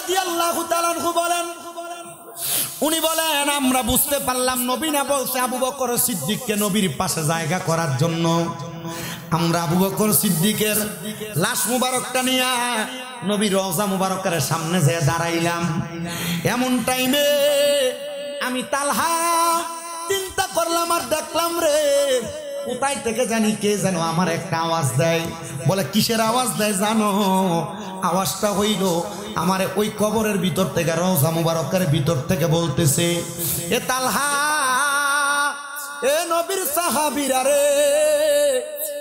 রাদিয়াল্লাহু তাআলা আনহু বলেন, উনি বলেন আমরা বুঝতে পারলাম নবী না বলছে আবু বকর সিদ্দিককে নবীর পাশে জায়গা করার জন্য। আমরা আবু বকর সিদ্দিকের লাশ মুবারকটা নিয়ে নবীর রওজা মুবারকের সামনে যেয়ে দাঁড়াইলাম। এমন টাইমে আমি তালহা চিন্তা করলাম আর দেখলাম রে কোথায় থেকে জানি কে যেন আমার একটা আওয়াজ দেয়। বলে কিসের আওয়াজ দেয় জানো? আওয়াজটা হইল আমার ওই কবরের ভিতর থেকে, রওজা মুবারকের ভিতর থেকে বলতেছে, এ তালহা, এ নবীর সাহাবীরা রে,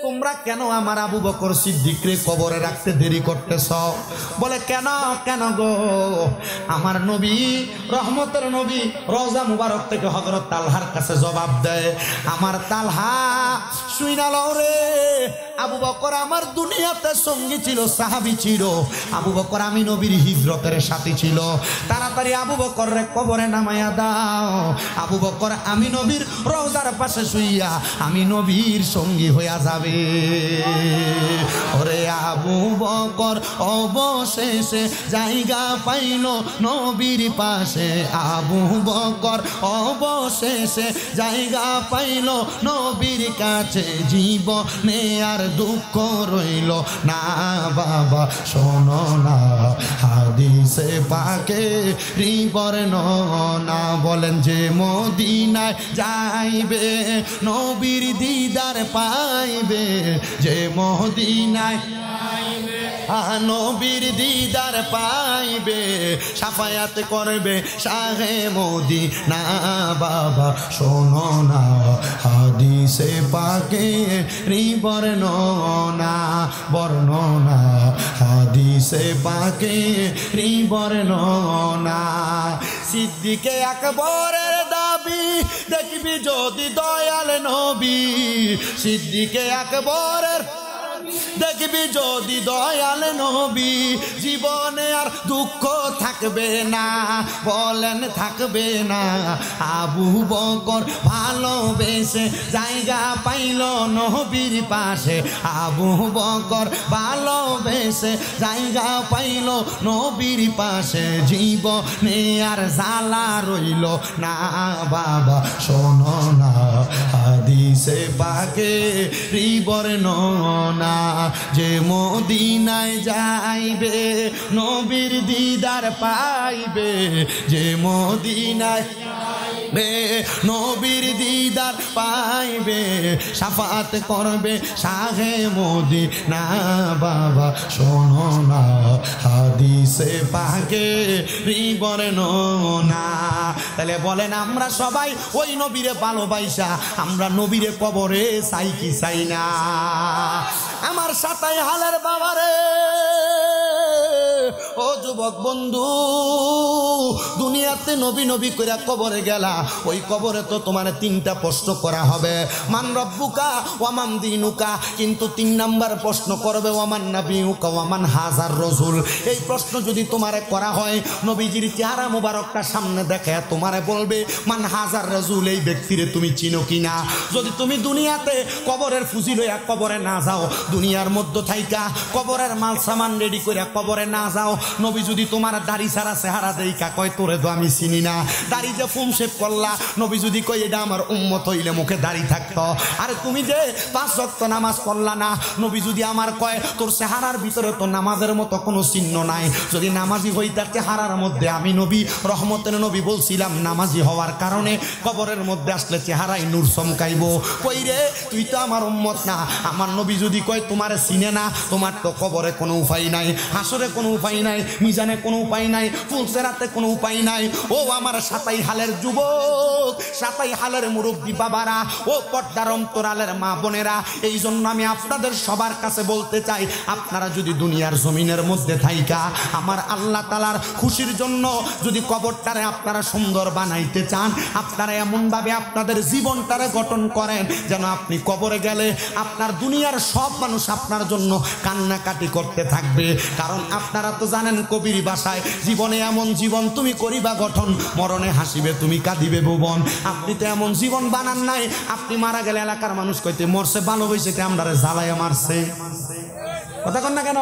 তোমরা কেন আমার আবু বকর সিদ্দিকরে কবরে রাখতে দেরি করতেছ? বলে কেন কেন গো? আমার নবী, রহমতের নবী, রওজা মুবারক থেকে হযরত তালহার কাছে জবাব দেয়, আমার তালহা শুইনা লও রে, আবু বকর আমার দুনিয়াতে সঙ্গী ছিল, সাহাবী ছিল। আবু বকর আমি নবীর হিজরতের সাথী ছিল। তাড়াতাড়ি আবু বকরের কবরে নামায়া দাও। আবু বকর আমি নবীর রওজার পাশে শুইয়া আমি নবীর সঙ্গী হইয়া যাবে। ওরে আবু বকর অবশেষে জায়গা পাইল নবীর পাশে। আবু বকর অবশেষে জায়গা পাইল নবীর কাছে। জীবনে আর দুঃখ রইল না বাবা, শোনো না হাদিসে পাকে বর্ণনা। বলেন যে মদিনায় যাইবে নবীর দিদার পাইবে, যে মদিনায় নবীর দিদার পাইবে, সাফায়াত করবে শাহে মদিনা। বাবা শোনো না হাদিসে পাকে বর্ণনা, বর্ণনা হাদিসে পাকে বর্ণনা। সিদ্দিকে আকবরের দাবি দেখবি যদি দয়াল নবী, সিদ্দিকে আকবরের দেখবি যদি দয়াল নবী, জীবনে আর দুঃখ থাকবে না। বলেন থাকবে না। আবু বকর ভালোবেসে জায়গা পাইল নবীর পাশে। আবু বকর ভালোবেসে জায়গা পাইল নবীর পাশে। জীবনে আর জ্বালা রইল না বাবা, শোনো না হাদিসে পাকে বর্ণনা। যে মদিনায় যাইবে নবীর দিদার পাইবে, যে মদিনায় নবীর দিদার পাইবে, শাফাত করবে শাহে মদিনা। বাবা শোনো না হাদিসে পাকে বর্ণনা। তাহলে বলেন আমরা সবাই ওই নবীরে ভালোবাসা আমরা নবীরে কবরে চাই কি চাই না? আমার সাতাই হালের বাবারে, ও যুবক বন্ধু, দুনিয়াতে নবী নবী করে কবরে গেলা, ওই কবরে তো তোমার তিনটা প্রশ্ন করা হবে, মান রব্বুকা ওয়ামান দিনুকা। কিন্তু 3 নাম্বার প্রশ্ন করবে ওয়ামান নাবিয়ুকা ওয়ামান হাজার রাসূল। এই প্রশ্ন যদি তোমারে করা হয়, নবীজির চেহারা মোবারকটা সামনে দেখে তোমারে বলবে মান হাজার রাসূল, এই ব্যক্তিরে তুমি চিনো কিনা? যদি তুমি দুনিয়াতে কবরের ফুজি লইয়া কবরে না যাও, দুনিয়ার মধ্য থাইকা কবরের মাল সামান রেডি করে কবরে না যাও, নবী যদি তোমার দাড়ি ছাড়া চেহারা দেইকা কয় তোরে তো আমি চিনি না, দাড়ি যে ফুম শেপ করলা, নবী যদি কয় এটা আমার উম্মত হইলে মুখে দাড়ি থাকতো, আর তুমি যে 5 ওয়াক্ত নামাজ পড়লা না, নবী যদি আমার কয় তোর চেহারার ভিতরে তো নামাজের মতো কোনো চিহ্ন নাই, যদি নামাজি হইতা চেহারার মধ্যে আমি নবী রহমতের নবী বলছিলাম নামাজি হওয়ার কারণে কবরের মধ্যে আসলে চেহারায় নূর চমকাইব, কই রে তুই তো আমার উম্মত না। আমার নবী যদি কয় তোমারে চিনে না, তোমার তো কবরে কোনো উপায় নাই, হাসরে কোনো উপায় নাই, মিজানে কোনো উপায় নাই, ফুলসেরাতে কোনো উপায় নাই। ও আমার সাতাই হালের যুবক, সাতাই হালের মুরব্বী বাবারা, ও পর্দার অন্তরালের মা বোনেরা, এই জন্য আমি আপনাদের সবার কাছে বলতে চাই, আপনারা যদি দুনিয়ার জমিনের মধ্যে থাইকা আমার আল্লাহ তাআলার খুশির জন্য যদি কবরটারে আপনারা সুন্দর বানাইতে চান, আপনারা এমনভাবে আপনাদের জীবনটারে গঠন করেন যেন আপনি কবরে গেলে আপনার দুনিয়ার সব মানুষ আপনার জন্য কান্নাকাটি করতে থাকবে। কারণ আপনারা তো জানেন কবির ভাষায়, জীবনে এমন জীবন তুমি করিবা গঠন, মরণে হাসিবে তুমি কাঁদিবে ভুবন। আপনি তো এমন জীবন বানান নাই, আপনি মারা গেলে এলাকার মানুষ কইতে মরছে ভালো হয়েছে, আমরা জ্বালাইয়া মারছে, কথা কন না কেন?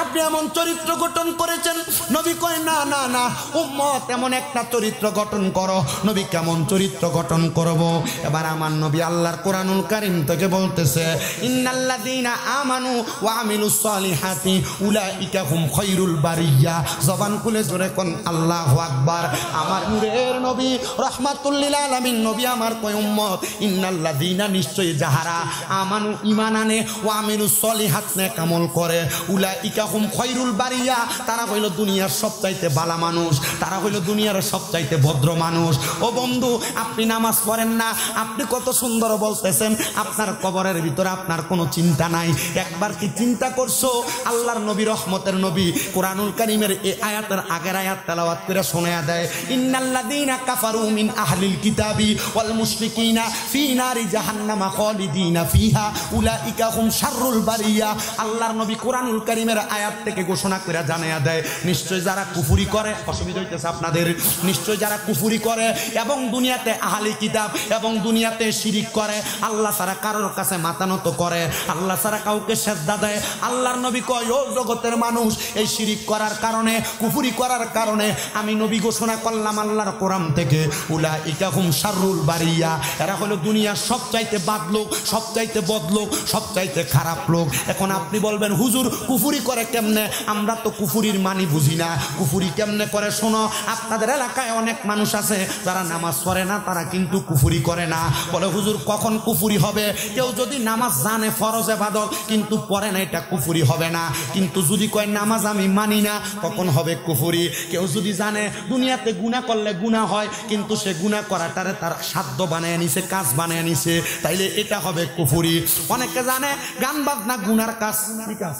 আপনি এমন চরিত্র গঠন করেছেন, নবী কয় না না না, উম্মত এমন একটা চরিত্র গঠন করো। নবী কেমন চরিত্র গঠন করব? এবার আমার নবী আল্লাহর কোরআনুল কারীম থেকে বলতেছে, ইন্নাল্লাযীনা আমানু ওয়া আমিলুস সালিহাতি উলাইকা হুম খায়রুল বারিয়া। জবান খুলে জোরে কোন আল্লাহু আকবার। আমার নূরের নবী রাহমাতুল লিল আলামিন নবী আমার কয় উম্মত, ইন্নাল্লাযীনা নিশ্চয়ই যাহারা আমানু ঈমান আনে ওয়া আমিলুস সালিহাত নেক আমল করে, উলাইকা হুম খায়রুল বারিয়া, তারা হইল দুনিয়ার সবচাইতে ভালো মানুষ, তারা হইল দুনিয়ার সবচাইতে ভদ্র মানুষ। ও বন্ধু, আপনি নামাজ পড়েন না, আপনি কত সুন্দর বলতেছেন, আপনার কবরের ভিতরে আপনার কোনো চিন্তা নাই। একবার কি চিন্তা করছো? আল্লাহর নবী রহমতের নবী কোরআনুল কারীমের এই আয়াতের আগের আয়াত তেলাওয়াত করে শোনায়া দেয়, ইন্নাল্লাযীনা কাফারু মিন আহলিল কিতাবি ওয়াল মুশরিকিনা ফি নারি জাহান্নামা খালিদিনা ফিহা উলাইকা হুম শাররুল বারিয়া। আল্লাহর নবী কোরআনুল কারীমের আয়াত থেকে ঘোষণা করে জানায়া দেয়, নিশ্চয় যারা কুফরি করে, অসুবিধা হইতেছে আপনাদের, নিশ্চয় যারা কুফরি করে এবং দুনিয়াতে আহলি কিতাব এবং দুনিয়াতে শিরিক করে, আল্লাহ ছাড়া কারোর কাছে মাথা নত করে, আল্লাহ ছাড়া কাউকে সেজদা দেয়। আল্লাহর নবী কয়, ও জগতের মানুষ, এই শিরিক করার কারণে, কুফরি করার কারণে আমি নবী ঘোষণা করলাম আল্লাহর কোরআন থেকে, উলাইকা হুম শাররুল বারিয়া, এরা হলো দুনিয়ার সবচাইতে বাদ লোক, সবচাইতে বদ লোক, সবচাইতে খারাপ লোক। এখন আপনি বলবেন, হুজুর কুফরি করে কেমনে? আমরা তো কুফরির মানি বুঝি না, কুফরি কেমনে করে? শোনো, আপনাদের এলাকায় অনেক মানুষ আছে যারা নামাজ পড়ে না, তারা কিন্তু কুফরি করে না। বলে হুজুর কখন কুফরি হবে? কেউ যদি নামাজ জানে ফরজ ইবাদত কিন্তু পড়ে না, এটা কুফরি হবে না। কিন্তু যদি কয় নামাজ আমি মানি না, তখন হবে কুফরি। কেউ যদি জানে দুনিয়াতে গুনাহ করলে গুনাহ হয়, কিন্তু সে গুনাহ করাটারে তার সাধ্য বানায় নিছে, কাজ বানায় নিছে, তাইলে এটা হবে কুফরি। অনেকে জানে গান বাজনা গুনার কাজ, কি কাজ?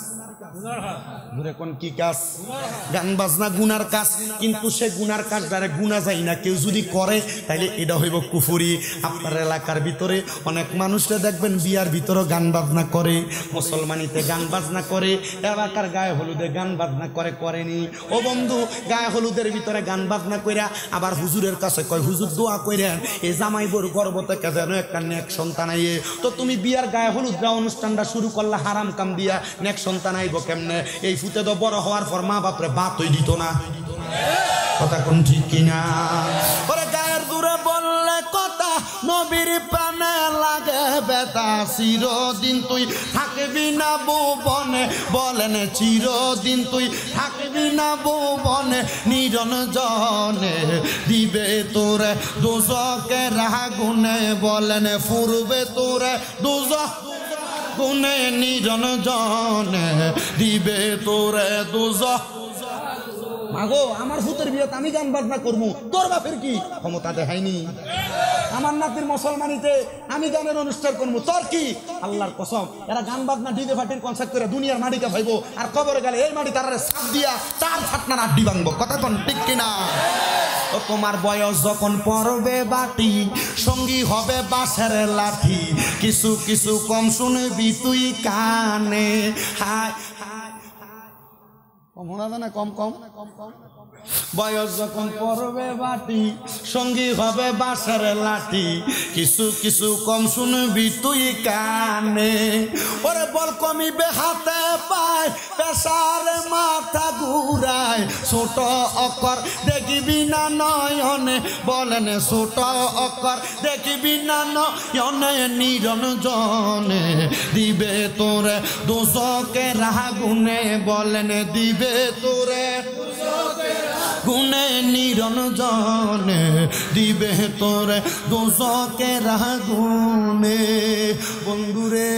কি কাজ? গান বাজনা গুনার কাজ, কিন্তু সে গুনার কাজ দ্বারা গুনাহ যায় না, কেউ যদি করে তাইলে এটা হইব কুফরি। আপনার এলাকার ভিতরে অনেক মানুষরা দেখবেন বিয়ার ভিতরে গান বাজনা করে, মুসলমানিতে গান বাজনা করে, এলাকার গায়ে হলুদে গান বাজনা করে, করেনি। ও বন্ধু, গায়ে হলুদের ভিতরে গান বাজনা কইরা আবার হুজুরের কাছে কয়, হুজুর দোয়া কইরেন এই জামাই বউর গর্ভ থেকে যেন একটা নেক সন্তান আইয়ে। তো তুমি বিয়ার গায়ে হলুদ দেওয়া অনুষ্ঠানটা শুরু করলা হারাম কাম দিয়া, নেক সন্তান আইব কেমনে? এই ফুতে তো বড় হওয়ার পর মা বাপরে ভাতই দিত না, কথা কোন ঠিক কিনা? ওরে গায়ের দূরে বললে কথা, নবীর প্রাণে লাগে বেতা, চিরদিন তুই থাকবি না ভুবনে, বলেন চিরদিন তুই থাকবি না ভুবনে, নিরঞ্জনে দিবে তোরে দোজকের আগুনে, বলেন ফুরবে তোরে দোজক গুনে, নিরঞ্জনে দিবে তোরে দোজক। মাগো, আমার ভূতের বিয়েতে আমি গান বাজনা করবো, তোর বাপের কি ক্ষমতা দেখায়নি? আমার নাতির মুসলমানিতে আমি গানের অনুষ্ঠান করবো, তোর কি? আল্লাহর কসম, এরা গান বাজনা ডিজে ফাটির কনসার্ট করে দুনিয়ার মাটিকে ভাইবো, আর কবরে গেলে এই মাটি তারা সাপ দিয়া তার ফাটনার আড্ডি ভাঙবো, কথা কোন ঠিক কিনা? ও তোমার বয়স যখন পড়বে বাটি, সঙ্গী হবে বাঁশের লাঠি, কিছু কিছু কম শুনবি তুই কানে, হায় কম কম বয়স যখন পড়বে বাটি, সঙ্গী হবে বাঁশের লাঠি, কিছু কিছু কম শুনবি তুই কানে। ওরে বল কমিবে হাতে পায়, পেশার মাথা ঘুরায়, ছোট অক্ষর দেখিবি না নয়নে, বলেন ছোট অক্ষর দেখিবি না নয়নে, নিরঞ্জনে দিবে তোরে দোজকের আগুনে, বলেন দিবে তোরে গুনে, নিরঞ্জনে দিবে তোরে দোজকের আগুনে। বন্ধুরে,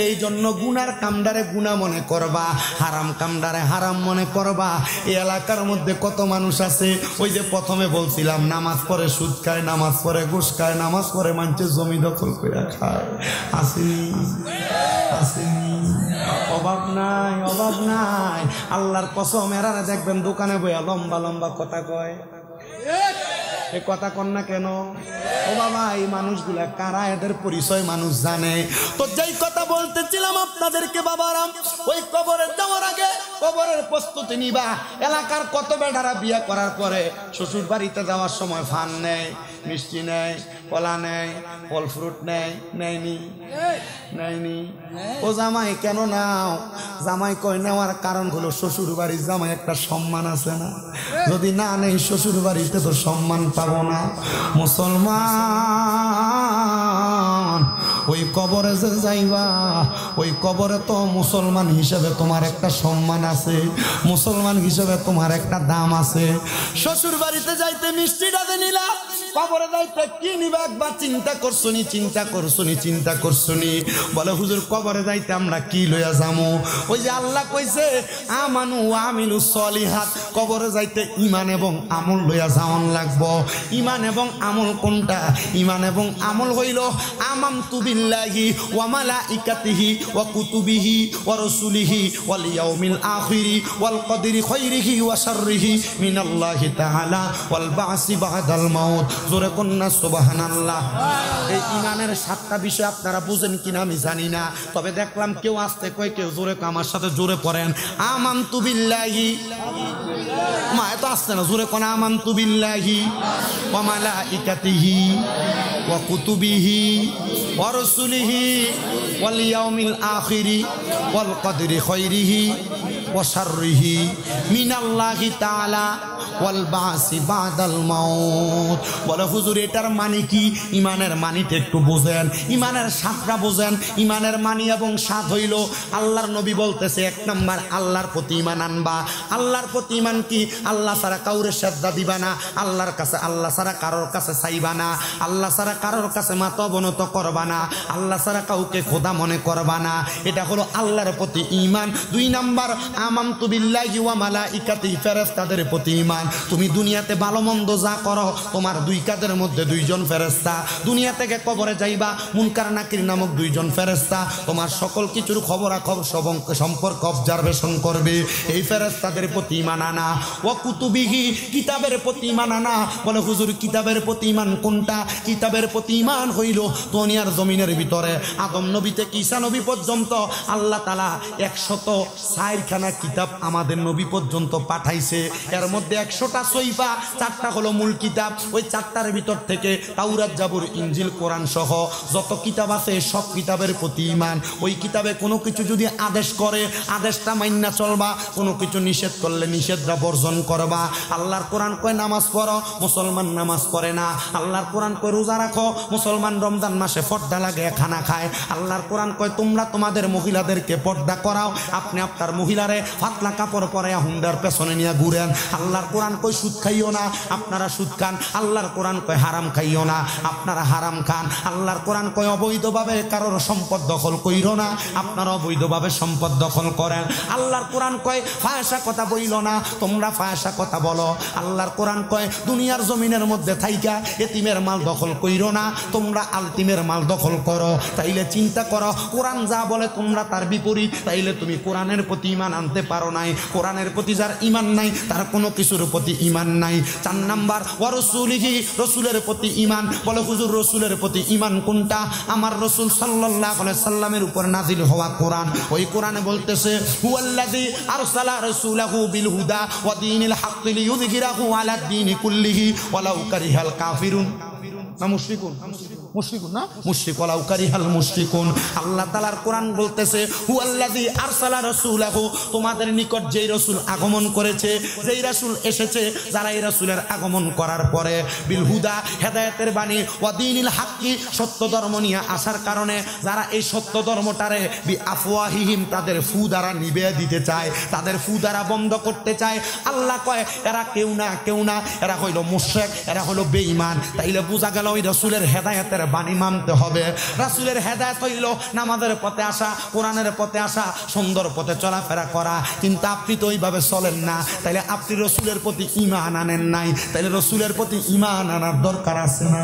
এই জন্য গুনার কামদারে গুনাহ মনে করবা, হারাম কামদারে হারাম মনে করবা। এই এলাকার মধ্যে কত মানুষ আছে, ওই যে প্রথমে বলছিলাম, নামাজ পড়ে সুদ খায়, নামাজ পড়ে ঘুষ খায়, নামাজ পড়ে মানুষের জমি দখল করে খায়, আসেনি? আসেনি? অভাব নাই, অভাব নাই। আল্লাহর কসম, এরা দেখবেন দোকানে বইয়া লম্বা লম্বা কথা কয়, এই কথা কন না কেন? ও বাবা, এই মানুষগুলা কারা, এদের পরিচয় মানুষ জানে। তো যেই কথা বলতেছিলাম আপনাদেরকে বাবারাম, ওই কবরে যাওয়ার আগে কবরের প্রস্তুতি নিবা। এলাকার কত বেটারা বিয়ে করার পরে শ্বশুর বাড়িতে যাওয়ার সময় ফান নেয়, মিষ্টি নেয়, কলা নেয়, ফল ফ্রুট নেয়, নেয়নি? নেয়নি? ও জামাই কেন নাও? জামাই কয় নেওয়ার কারণ হলো শ্বশুর বাড়ির জামাই একটা সম্মান আছে না, যদি না নেই শ্বশুর বাড়িতে তো সম্মান পাবো না। মুসলমান ওই কবরে যে যাইবা, ওই কবরে তো মুসলমান হিসেবে তোমার একটা সম্মান আছে, মুসলমান হিসেবে তোমার একটা দাম আছে। শ্বশুর বাড়িতে যাইতে মিষ্টিটা যে নিলা, কবরে যাইতে কি নিবা একবার চিন্তা করছনি? চিন্তা করছনি? চিন্তা করছনি? বলে হুজুর কবরে যাইতে আমরা কি লইয়া যামু? ওই যে আল্লাহ কইছে আমানু আমিলু সলিহাত, কবরে যাইতে ইমান এবং আমল লইয়া যাওয়ান লাগবো। ইমান এবং আমল কোনটা? ইমান এবং আমল হইল আমানতু বিল্লাহি ওয়া মালাইকাতিহি ওয়া কুতুবিহি ওয়া রাসূলিহি ওয়াল ইয়াউমিল আখিরি ওয়াল কদরি খাইরিহি ওয়া শাররিহি মিনাল্লাহি তাআলা ওয়াল বাসি বাদাল মাউত। জোরে কন্না সুবহানাল্লাহ। এই ইমানের 7টা বিষয় আপনারা বুঝেন কিনা আমি জানি না, তবে দেখলাম কেউ আস্তে কয়, কেউ জোরে, আমার সাথে জোরে পড়েন আমানতু বিল্লাহি। মা এত আসছে না, জোরে কোন আমানতু বিল্লাহি ওয়া মালাইকাতিহি ওয়া কুতুবিহি ওয়া রাসূলিহি ওয়াল ইয়াউমিল আখিরি ওয়াল কদরি খাইরিহি ওয়া শাররিহি মিনাল্লাহি তাআলা ওয়াল বাসি বাদাল মাউত। বলে হুজুর এটার মানে কি? ইমানের মানিটা একটু বোঝেন, ইমানের স্বাদটা বোঝেন। ইমানের মানি এবং স্বাদ হইল আল্লাহর নবী বলতেছে 1 নাম্বার আল্লাহর প্রতি ইমান আনবা। আল্লাহর প্রতি ইমান কি? আল্লাহ ছাড়া কাউরে সেজদা দিবা না, আল্লাহর কাছে আল্লাহ ছাড়া কারোর কাছে চাইবা না, আল্লাহ ছাড়া কারোর কাছে মাথা অবনত করবা না, আল্লাহ ছাড়া কাউকে খোদা মনে করবা না। এটা হলো আল্লাহর প্রতি ইমান। 2 নাম্বার আমানতু বিল্লাহি ওয়া মালাইকাতিহি, ফেরেশতাদের প্রতি ইমান। তুমি দুনিয়াতে ভালো মন্দ যা করো, তোমার 2 কাঁধের মধ্যে 2 জন ফেরেশতা। দুনিয়া থেকে কবরে যাইবা, মুনকার নাকির নামক 2 জন ফেরেশতা তোমার সকল কিছুর খবরাখবর সম্পর্ক অবজারভেশন করবে। এই ফেরেশতাদের প্রতি ইমান আনা। ওয়া কুতুবিহি, কিতাবের প্রতি ইমান আনা। বলে হুজুর কিতাবের প্রতি ইমান কোনটা? কিতাবের প্রতি ইমান হইল দুনিয়ার জমিনের ভিতরে আদম নবী থেকে ঈসা নবী পর্যন্ত আল্লাহ তাআলা 104খানা কিতাব আমাদের নবী পর্যন্ত পাঠাইছে। এর মধ্যে 100টা সহিফা, 4টা হলো মূল কিতাব। ওই 4টার ভিতর থেকে তাওরাত, জাবুর, ইনজিল, কোরআন সহ যত কিতাব আছে সব কিতাবের প্রতি ঈমান। ওই কিতাবে কোনো কিছু যদি আদেশ করে আদেশটা মাইন্না চলবা, কোনো কিছু নিষেধ করলে নিষেধটা বর্জন করবা। আল্লাহর কোরআন কয় নামাজ পড়ো, মুসলমান নামাজ পড়ে না। আল্লাহর কোরআন কয় রোজা রাখো, মুসলমান রমজান মাসে পর্দা লাগে খানা খায়। আল্লাহর কোরআন কয় তোমরা তোমাদের মহিলাদেরকে পর্দা করাও, আপনি আপনার মহিলারে পাতলা কাপড় পরে হুন্ডার পেছনে নিয়ে ঘুরেন। আল্লাহর কোরআন কয় সুদ খাইও না, আপনারা সুদ খান। আল্লাহর কোরআন কয় হারাম খাইও না, আপনারা হারাম খান। আল্লাহর কোরআন কয় অবৈধভাবে কারোর সম্পদ দখল কইরো না, আপনারা অবৈধভাবে সম্পদ দখল করেন। আল্লাহর কোরআন কয় ফায়সা কথা বইল না, তোমরা ফায়সা কথা বলো। আল্লাহর কোরআন কয় দুনিয়ার জমিনের মধ্যে থাইকা এতিমের মাল দখল কইরো না, তোমরা আলতিমের মাল দখল করো। তাইলে চিন্তা করো, কোরআন যা বলে তোমরা তার বিপরীত। তাইলে তুমি কোরআনের প্রতি ঈমান আনতে পারো নাই। কোরআনের প্রতি যার ঈমান নাই তার কোনো কিছুর প্রতি ঈমান নাই। 4 নাম্বার ওয়া রাসূলিহি, রাসূলের প্রতি ঈমান। বলে হুজুর রাসূলের প্রতি ঈমান কোনটা? আমার রাসূল সাল্লাল্লাহু আলাইহি সাল্লামের উপর নাজিল হওয়া কোরআন। ওই কোরআনে বলতেছে হুয়াল্লাযী আরসালা রাসূলাহু বিল হুদা ওয়া দীনিল হাক্কি লিইয়ুযহিরাহু আলাদ দীনি কুল্লিহি ওয়ালাউ কারিহাল কাফিরুন। না মুশরিকুন, মুশরিকুন না, মুশরিক ওয়ালাউ কারিহাল মুশরিকুন। আল্লাহ তাআলার কোরআন বলতেছে হুয়াল্লাযী আরসালা রাসূলাহু, তোমাদের নিকট যেই রাসূল আগমন করেছে, যেই রাসূল এসেছে, যারা এই রাসূলের আগমন করার পরে বিল হুদা, হেদায়েতের বাণী, ওয়া দীনিল হাক্কি, সত্য ধর্ম নিয়ে আসার কারণে যারা এই সত্য ধর্মটারে বি আফওয়াহিহিম, তাদের ফু দ্বারা নিভিয়ে দিতে চায়, তাদের ফু দ্বারা বন্ধ করতে চায়। আল্লাহ কয় এরা কেউ না, এরা হইল মুশরিক, এরা হলো বেঈমান। তাইলে বোঝা গেল ওই রাসূলের হেদায়েতের বাণী মানতে হবে। রাসূলের হেদায়েত হইল নামাজের পথে আসা, কোরআনের পথে আসা, সুন্দর পথে চলাফেরা করা। কিন্তু আপনি তো ওইভাবে চলেন না, তাইলে আপনি রাসূলের প্রতি ঈমান আনেন নাই। তাইলে রাসূলের প্রতি ঈমান আনার দরকার আছে না?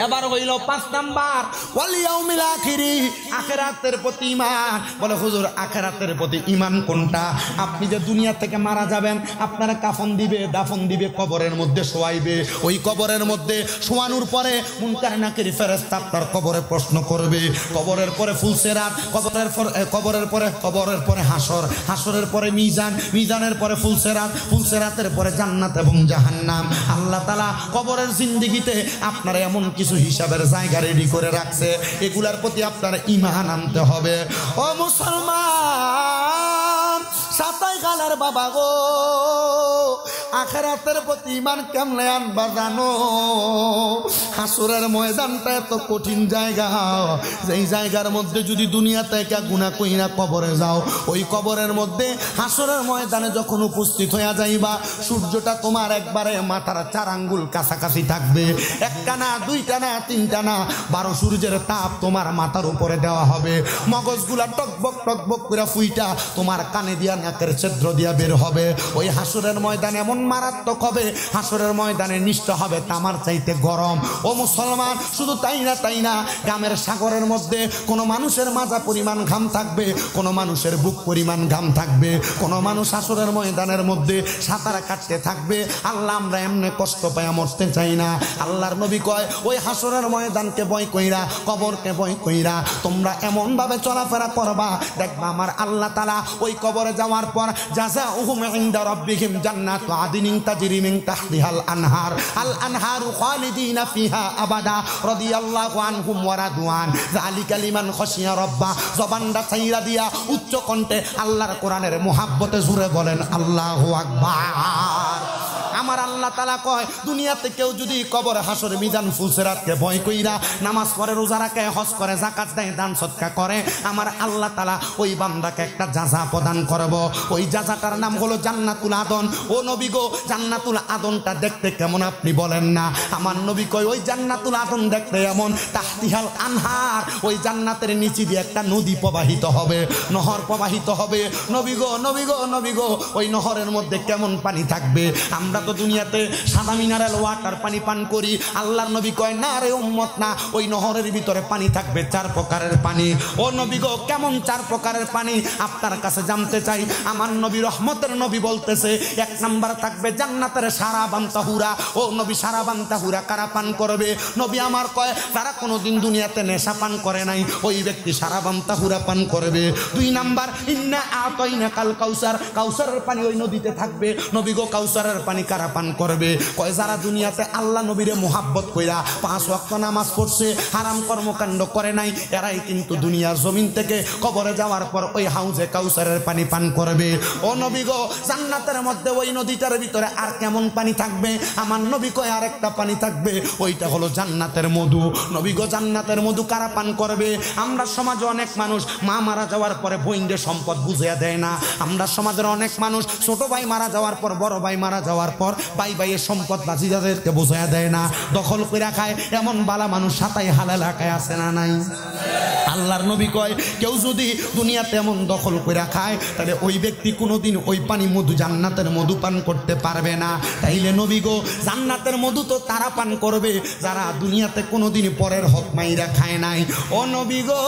এবার হইল 5 নাম্বার ওয়াল ইয়াউমিল আখিরি, আখিরাতের প্রতি ঈমান। বলে হুজুর আখিরাতের প্রতি ঈমান কোনটা? আপনি যে দুনিয়া থেকে মারা যাবেন, আপনারা কাফন দিবে, দাফন দিবে, কবরের মধ্যে শোয়াইবে। ওই কবরের মধ্যে শোয়ানোর পরে মুনকার নাকির ফেরেশতা আপনার কবরে প্রশ্ন করবে। কবরের পরে ফুলসিরাত, কবরের পরে হাসর, হাসরের পরে মিজান, মিজানের পরে ফুলসিরাত, ফুলসিরাতের পরে জান্নাত এবং জাহান্নাম। আল্লাহ তাআলা কবরের জিন্দেগিতে আপনার এমন কিছু হিসাবের জায়গা রেডি করে রাখছে, এগুলার প্রতি আপনার ঈমান আনতে হবে। ও মুসলমান, সাতাই গালার বাবা গো, আখিরাতের প্রতি ঈমান কেমনে আনবা জানো? হাসরের ময়দানটা এত কঠিন জায়গা, যেই জায়গার মধ্যে যদি দুনিয়া থেকে গুনাহ কইরা কবরে যাও, ওই কবরের মধ্যে হাসরের ময়দানে যখন উপস্থিত হইয়া যাইবা, সূর্যটা তোমার একবারে মাথার 4 আঙ্গুল কাছাকাছি থাকবে। একটা না, দুইটা না, তিনটা না, 12 সূর্যের তাপ তোমার মাথার উপরে দেওয়া হবে। মগজগুলা টকবক টকবক করে ফুইটা তোমার কানে দিয়া, নাকের ছিদ্র দিয়া বের হবে। ওই হাসরের ময়দান এমন মারাত্মক হবে, হাসরের ময়দানে নিষ্ঠ হবে তামার চাইতে গরম। ও মুসলমান, শুধু তাই না, গ্রামের সাগরের মধ্যে কোনো মানুষের মাজা পরিমাণ ঘাম থাকবে, কোনো মানুষের বুক পরিমাণ ঘাম থাকবে, কোনো মানুষ হাসরের ময়দানের মধ্যে সাঁতার কাটতে থাকবে। আল্লাহ, আমরা এমনি কষ্ট পাইয়া মরতে চাই না। আল্লাহর নবী কয়, ওই হাসরের ময়দানকে ভয় কইরা, কবরকে ভয় কইরা তোমরা এমন ভাবে চলাফেরা করবা, দেখবা আমার আল্লাহ তাআলা ওই কবরে যাওয়ার পর জাযাউহুম ইনদা রাব্বিহিম জান্নাতু আদিনিন তাজরি মিন তাহতিহাল আনহার, আল আনহারু খালিদিনা ফিহা আবাদা রাদিয়াল্লাহু আনহুম ওয়া রাদওয়ান যালিকা লিমান খাশিয়া রাব্বা। জবানটা ছাইরা দিয়া উচ্চ কণ্ঠে আল্লাহর কোরআনের মুহাব্বতে জুড়ে বলেন আল্লাহু আকবার। আমার আল্লাহ তাআলা কয়, দুনিয়াতে কেউ যদি কবর, হাসর, মিজান, ফুলসিরাতকে ভয় কইরা নামাজ পড়ে, রোজা রাখে, হজ করে, যাকাত দেয়, দান সদকা করে, আমার আল্লাহ তাআলা ওই বান্দাকে একটা জাযা প্রদান করব। ওই জাযাটার নাম হলো জান্নাতুল আদন। ও নবী গো, জান্নাতুল আদনটা দেখতে কেমন আপনি বলেন না? আমার নবী কয়, ওই জান্নাতুল আদন দেখতে এমন, তাহতিহাল আনহার, ওই জান্নাতের নিচে দিয়ে একটা নদী প্রবাহিত হবে, নহর প্রবাহিত হবে। নবী গো, নবী গো, নবী গো, ওই নহরের মধ্যে কেমন পানি থাকবে? আমরা তো দুনিয়াতে সাদা মিনারেল ওয়াটার পানি পান করি। আল্লাহর নবী কয়, না রে উম্মত, না, ওই নহরের ভিতরে পানি থাকবে 4 প্রকারের পানি। ও নবী গো, কেমন 4 প্রকারের পানি? আপনার কাছে জানতে চাই। আমার নবী, রহমতের নবী বলতেছে, 1 নাম্বার থাকবে জান্নাতের সারাবান তাহুরা। ও নবী, সারাবান তাহুরা কারা পান করবে? নবী আমার কয়, যারা কোনোদিন দুনিয়াতে নেশা পান করে নাই, ওই ব্যক্তি সারাবান তাহুরা পান করবে। 2 নাম্বার, ইন্না আতাইনা কাল কাউসার, কাউসারের পানি ওই নদীতে থাকবে। নবী গো, কাউসারের পানি কারা পান করবে? কয়, যারা দুনিয়াতে আল্লাহ নবীরে মুহাব্বত কইরা 5 ওয়াক্ত নামাজ পড়ছে, হারাম কর্মকাণ্ড করে নাই, এরাই কিন্তু দুনিয়ার জমিন থেকে কবরে যাওয়ার পর ওই হাউজে কাউসারের পানি পান করবে। ও নবী গো, জান্নাতের মধ্যে ওই নদীটার ভিতরে আর কেমন পানি থাকবে? আমার নবী কয়, আরেকটা পানি থাকবে, ওইটা হলো জান্নাতের মধু। নবী গো, জান্নাতের মধু কারা পান করবে? আমরা সমাজে অনেক মানুষ মা মারা যাওয়ার পরে বইন্ডে সম্পদ বুঝিয়ে দেয় না। আমরা সমাজের অনেক মানুষ ছোট ভাই মারা যাওয়ার পর, বড় ভাই মারা যাওয়ার পর ভাই ভাইয়ের সম্পদ বাজিদাদেরকে বুঝাইয়া দেয় না, দখল করে খায়। এমন বালা মানুষ সাতাই হাল এলাকায় আছে না নাই? আল্লাহর নবী কয়, কেউ যদি দুনিয়াতে এমন দখল করে খায়, তাহলে ওই ব্যক্তি কোনোদিন ওই পানি মধু, জান্নাতের মধু পান করতে পারবে না। তাইলে নবী গো, জান্নাতের মধু তো তারা পান করবে যারা দুনিয়াতে কোনোদিন পরের হক মাইরা খায় নাই। ও নবী গো,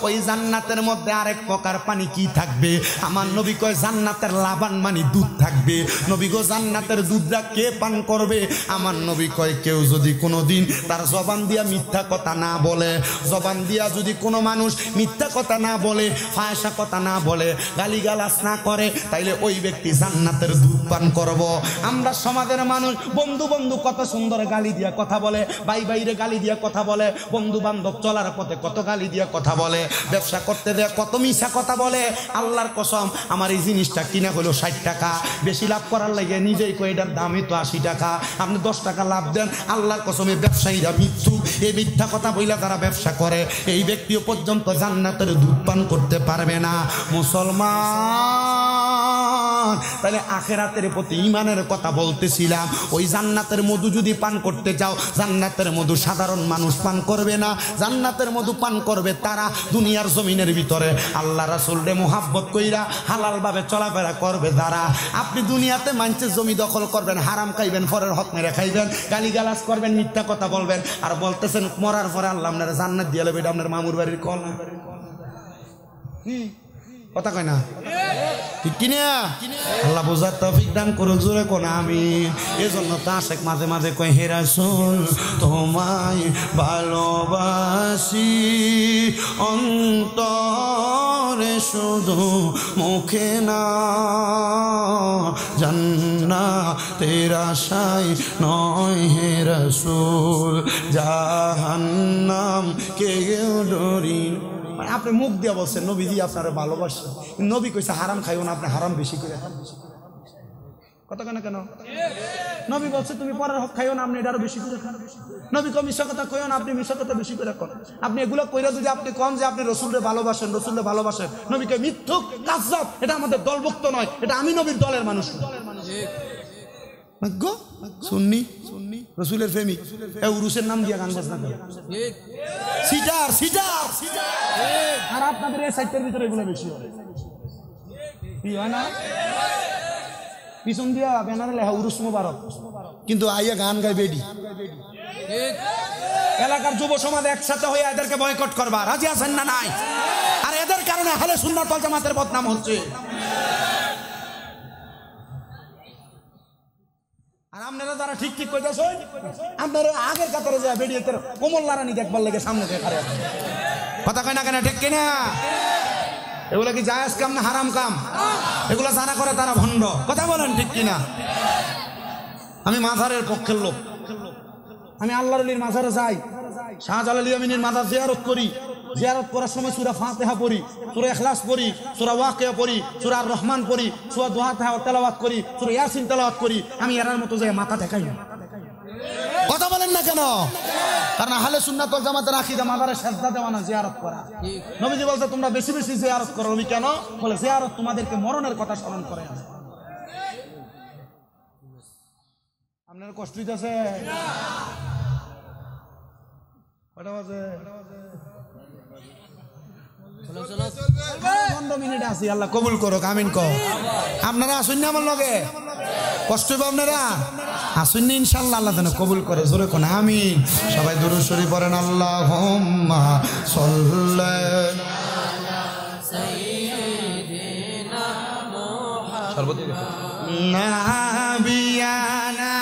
ওই জান্নাতের মধ্যে আরেক প্রকার পানি কি থাকবে? আমার নবী কয়, জান্নাতের লাবান মানে দুধ থাকবে। নবী গো, জান্নাতের দুধটা কে পান করবে? আমার নবী কয়, কেউ যদি কোনোদিন তার জবান দিয়া মিথ্যা কথা না বলে, জবান দিয়া যদি কোনো মানুষ মিথ্যা কথা না বলে, ফায়সা কথা না বলে, গালিগালাজ না করে, তাইলে ওই ব্যক্তি জান্নাতের দুধ পান করব। আমরা সমাজের মানুষ বন্ধু বন্ধু কত সুন্দর গালি দিয়া কথা বলে, ভাই ভাইরে গালি দিয়া কথা বলে, বন্ধু বান্ধব চলার পথে কত গালি দিয়া কথা বলে, ব্যবসা করতে দেয়া কত মিশা কথা বলে। আল্লাহর কসম, আমার এই জিনিসটা কিনা হলো 60 টাকা, বেশি লাভ করার লাগে নিজেই কই এটার দামই তো 80 টাকা, আপনি 10 টাকা লাভ দেন। আল্লাহর কসম, এই ব্যবসায়ীরা মিথ্যু, এই মিথ্যা কথা বইলা যারা ব্যবসা করে, এই ব্যক্তিও পর্যন্ত জান্নাতের দুধ পান করতে পারবে না। মুসলমান, মুসলমান, তাহলে আখিরাতের প্রতি ঈমানের কথা বলতেছিলাম। ওই জান্নাতের মধু যদি পান করতে চাও, জান্নাতের মধু সাধারণ মানুষ পান করবে না, জান্নাতের মধু পান করবে তারা দুনিয়ার জমিনের ভিতরে আল্লাহ রাসূলকে মুহাব্বত কইরা হালাল ভাবে চলাফেরা করবে যারা। আপনি দুনিয়াতে মানুষের জমি দখল করবেন, হারাম খাইবেন, পরের হক মেরে খাইবেন, গালিগালাজ করবেন, মিথ্যা কথা বলবেন, আর বলতেছেন মরার পরে আল্লাহ আপনার জান্নাত দিয়ে দেবে, এটা আপনার মামুর বাড়ির কল না, কথা কয় না, ঠিক কিনা? আল্লাহ বোঝার তৌফিক দান করুন, জোরে কোন আমিন। এজন্য তো আশেক মাঝে মাঝে কয়, হে রাসূল তোমায় ভালোবাসি অন্তরে শুধু মুখে না, জান্নাতের আশায় নয় হে রাসূল, জাহান্নাম কেউ ডরি। আপনি মুখ দিয়ে বলছেন নবীজি আপনারা ভালোবাসেন, নবী কইছে হারাম খাইও না, আপনি হারাম বেশি করে খান, কথা কেন কেন? নবী বলছে তুমি পরের হক খাইও না, আপনি এটা আরো বেশি করে খান। নবী কো মিশা কথা কইও না, আপনি মিশা কথা বেশি করে খান। আপনি এগুলো কইরা যদি আপনি কন যে আপনি রসুলরে ভালোবাসেন, রসুলরে ভালোবাসেন, নবীকে মিথ্যুক কাযযাব, এটা আমাদের দলভুক্ত নয়, এটা আমি নবীর দলের মানুষ। সুন্নি রসুলের প্রেমিক উরুসের নাম দিয়া গান বাজনা করে, সিটার সিটার, আর আপনাদের এই সাইটের ভিতরে এগুলো বেশি হয় না? পিছন দিয়া ব্যানারে লেখা উরুস মুবারক, কিন্তু আইয়া গান গাই বেডি। এলাকার যুব সমাজ একসাথে হয়ে এদেরকে বয়কট করবা রাজি আছেন না নাই? আর এদের কারণে আহলে সুন্নাত ওয়াল জামাতের বদনাম হচ্ছে। আর আপনারা যারা ঠিক ঠিক কইতাছেন, আপনারা আগের কাতারে যায় বেরিয়ে কোমল লারানি দেখবার লেগে সামনে খারে, কথা কয় না কেন, ঠিক কিনা? এগুলো কি জায়েজ কাম না হারাম কাম? এগুলো যারা করে তারা ভণ্ড, কথা বলেন ঠিক কিনা? আমি মাজারের পক্ষের লোক, আমি আল্লাহর ওলির মাজারে যাই, শাহজালাল ইয়ামিনীর মাজার জিয়ারত করি, জিয়ারত করার সময় সূরা ফাতিহা পড়ি, সূরা ইখলাস পড়ি, সূরা ওয়াকিয়া পড়ি, সূরা আর রহমান পড়ি, সূরা দুহা তেলাওয়াত করি, সূরা ইয়াসিন তেলাওয়াত করি। আমি এরার মতো যে মাথা ঠেকাই না, কথা বলেন না কেন? কারণ আহলে সুন্নাত ওয়াল জামাতের আকীদা মাজারে সিজদা দেওয়া না, জিয়ারত করা। নবীজি বলতে তোমরা বেশি বেশি জিয়ারত করো। নবী কেন বলে? জিয়ারত তোমাদেরকে মরণের কথা স্মরণ করে। আপনার কষ্ট হইতেছে? কটা বাজে? 15 মিনিট আছি, আল্লাহ কবুল করুক, আমিন কও। আপনারা আসুন না আমার লগে, কষ্ট হইব আপনারা আসুন না, ইনশাআল্লাহ আল্লাহ যেন কবুল করে, জোরে কোন আমিন। সবাই দুরূদ শরীফ পড়েন, আল্লাহুম্মা সাল্লি আলা সাইয়্যিদিনা মুহাম্মাদ নাবিয়ানা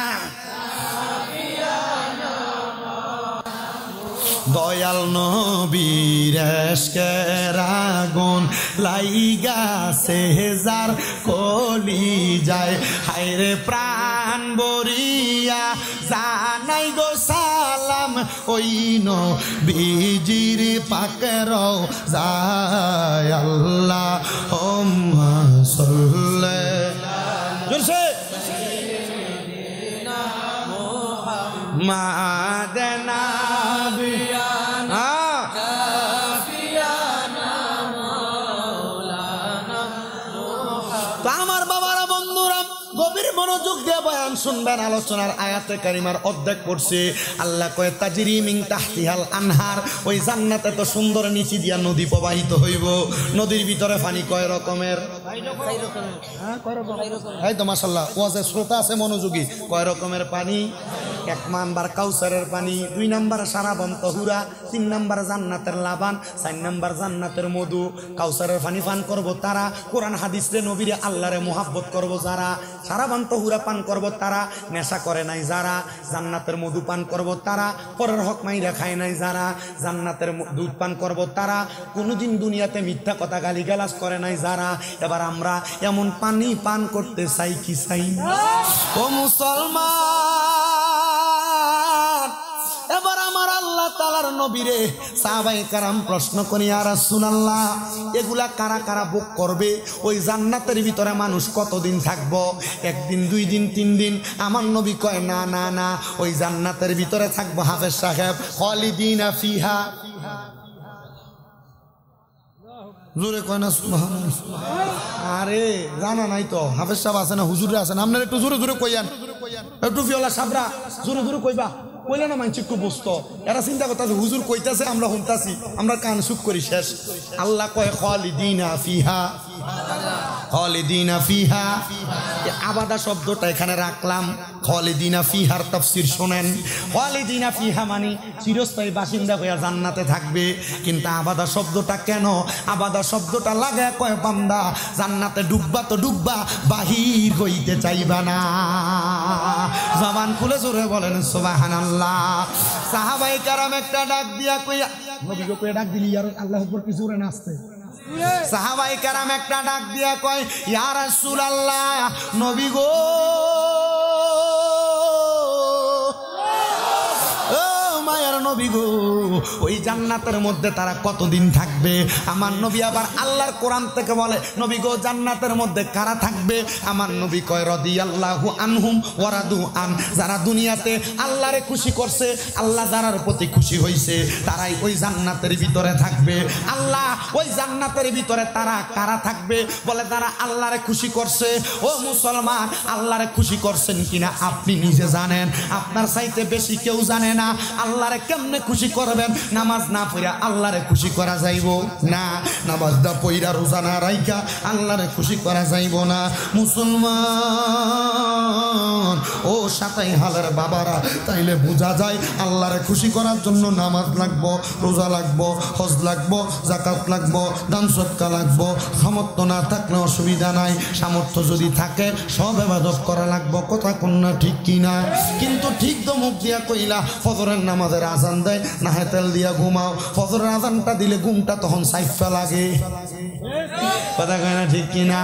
দয়াল নবীর এশকের আগুন লাইগাছে যার কলি যায়, হায়রে প্রাণ বরিয়া জানাই গো সালাম ওই নবীজির পাকের যায়, আল্লাহুম্মা সাল্লি জোরসে মাদানা গভীর মনোযোগ দিয়ে বয়ান শুনবেন। আলোচনার আয়াতে কারিমার অর্ধেক পড়ছে। আল্লাহ কয় তাজরি মিন তাহতিহাল আনহার, ওই জান্নাতে তো সুন্দর নিচি দিয়া নদী প্রবাহিত হইব। নদীর ভিতরে পানি কয় রকমের? এই তো মাশাআল্লাহ ওয়াজে শ্রোতা আছে মনোযোগী। কয় রকমের পানি? 1 নাম্বার কাউসারের পানি, 2 নাম্বার সারাবন তহুরা, 3 নাম্বার জান্নাতের লাবান, 4 নাম্বার জান্নাতের মধু। কাউসারের পানি পান করব তারা, কোরআন হাদিসে নবীরে আল্লাহরে মুহাব্বত করব যারা, সারাবন তহুরা পান করব তারা, নেশা করে নাই যারা, জান্নাতের মধু পান করব তারা, পরের হক মাইরা খায় নাই যারা, জান্নাতের দুধ পান করব তারা, কোনোদিন দুনিয়াতে মিথ্যা কথা গালিগালাজ করে নাই যারা। এবার আমরা এমন পানি পান করতে চাই কি চাই? ও মুসলমান, এবার আমার আল্লাহ তাআলার নবীরে সাহাবায়ে কেরাম প্রশ্ন করি, ইয়া রাসূলুল্লাহ এগুলা কারা কারা ভোগ করবে? ওই জান্নাতের ভিতরে মানুষ কতদিন থাকবো? 1 দিন, 2 দিন, 3 দিন? আমার নবী কয় না না না, ওই জান্নাতের ভিতরে থাকবো হাফেজ সাহেব খালিদিনা ফিহা। জোরে কয় না সুবহানাল্লাহ। আরে জানা নাই তো হাফেজ সাহেব আছে না হুজুরে আছে না আপনারা একটু জোরে জোরে কইয়ান একটু ফিওলা সাবরা জোরে জোরে কইবা কইলে না মানছি একটু বুঝতো এরা চিন্তা করতেছে হুজুর কইতাছে আমরা শুনতাছি আমরা কান সুখ করি শেষ আল্লাহ কয় খালিদিনা ফিহা খালিদিনা ফিহা আবাদা শব্দটা এখানে রাখলাম খালিদিনা ফিহার তাফসীর শুনেন খালিদিনা ফিহা মানে চিরস্থায়ী বাসিন্দা হইয়া জান্নাতে থাকবে কিন্তু আবাদা শব্দটা কেন আবাদা শব্দটা লাগায় কয় বান্দা জান্নাতে ডুববা তো ডুববা বাহির হইতে চাইবা না জবান খুলে জোরে বলেন সুবহানাল্লাহ সাহাবায়ে কেরাম একটা ডাক দিয়া কইয়া নবীকে কইয়া ডাক দিলি আর আল্লাহু আকবার কি জোরে নাচতে সাহাবায়ে কেরাম একটা ডাক দিয়া কয় ইয়া রাসূলুল্লাহ নবী গো নবী গো ওই জান্নাতের মধ্যে তারা কতদিন থাকবে আমার নবী আবার আল্লাহর কোরআন থেকে বলে নবী গো জান্নাতের মধ্যে কারা থাকবে আমার নবী কয় রাদিয়াল্লাহু আনহুম ওয়া রাদু আন যারা দুনিয়াতে আল্লাহরে খুশি করছে আল্লাহ যারার প্রতি খুশি হইছে তারাই ওই জান্নাতের ভিতরে থাকবে আল্লাহ ওই জান্নাতের ভিতরে তারা কারা থাকবে বলে তারা আল্লাহরে খুশি করছে ও মুসলমান আল্লাহরে খুশি করছেন কিনা আপনি নিজে জানেন আপনার চাইতে বেশি কেউ জানে না আল্লাহরে কেমনে খুশি করবেন নামাজ না পড়া আল্লাহরে খুশি করা যাইব না নামাজ না পড়া রোজা না রাইখা আল্লাহরে খুশি করা যাইব না মুসলমান ও সাতাই হালের বাবারা তাইলে বোঝা যায় আল্লাহরে খুশি করার জন্য নামাজ লাগবো রোজা লাগবো হজ লাগবো যাকাত লাগবো দান সদকা লাগবো সামর্থ্য না থাকলে অসুবিধা নাই সামর্থ্য যদি থাকে সব ইবাদত করা লাগবো কথা কোন না ঠিক কিনা কিন্তু ঠিক তো মুখ দিয়া কইলা ফজরের নামাজের আজান দেয় না তেল দিয়া ঘুমাও ফজরের আজানটা দিলে ঘুমটা তখন সাইফা লাগে কথা কয় না ঠিক কিনা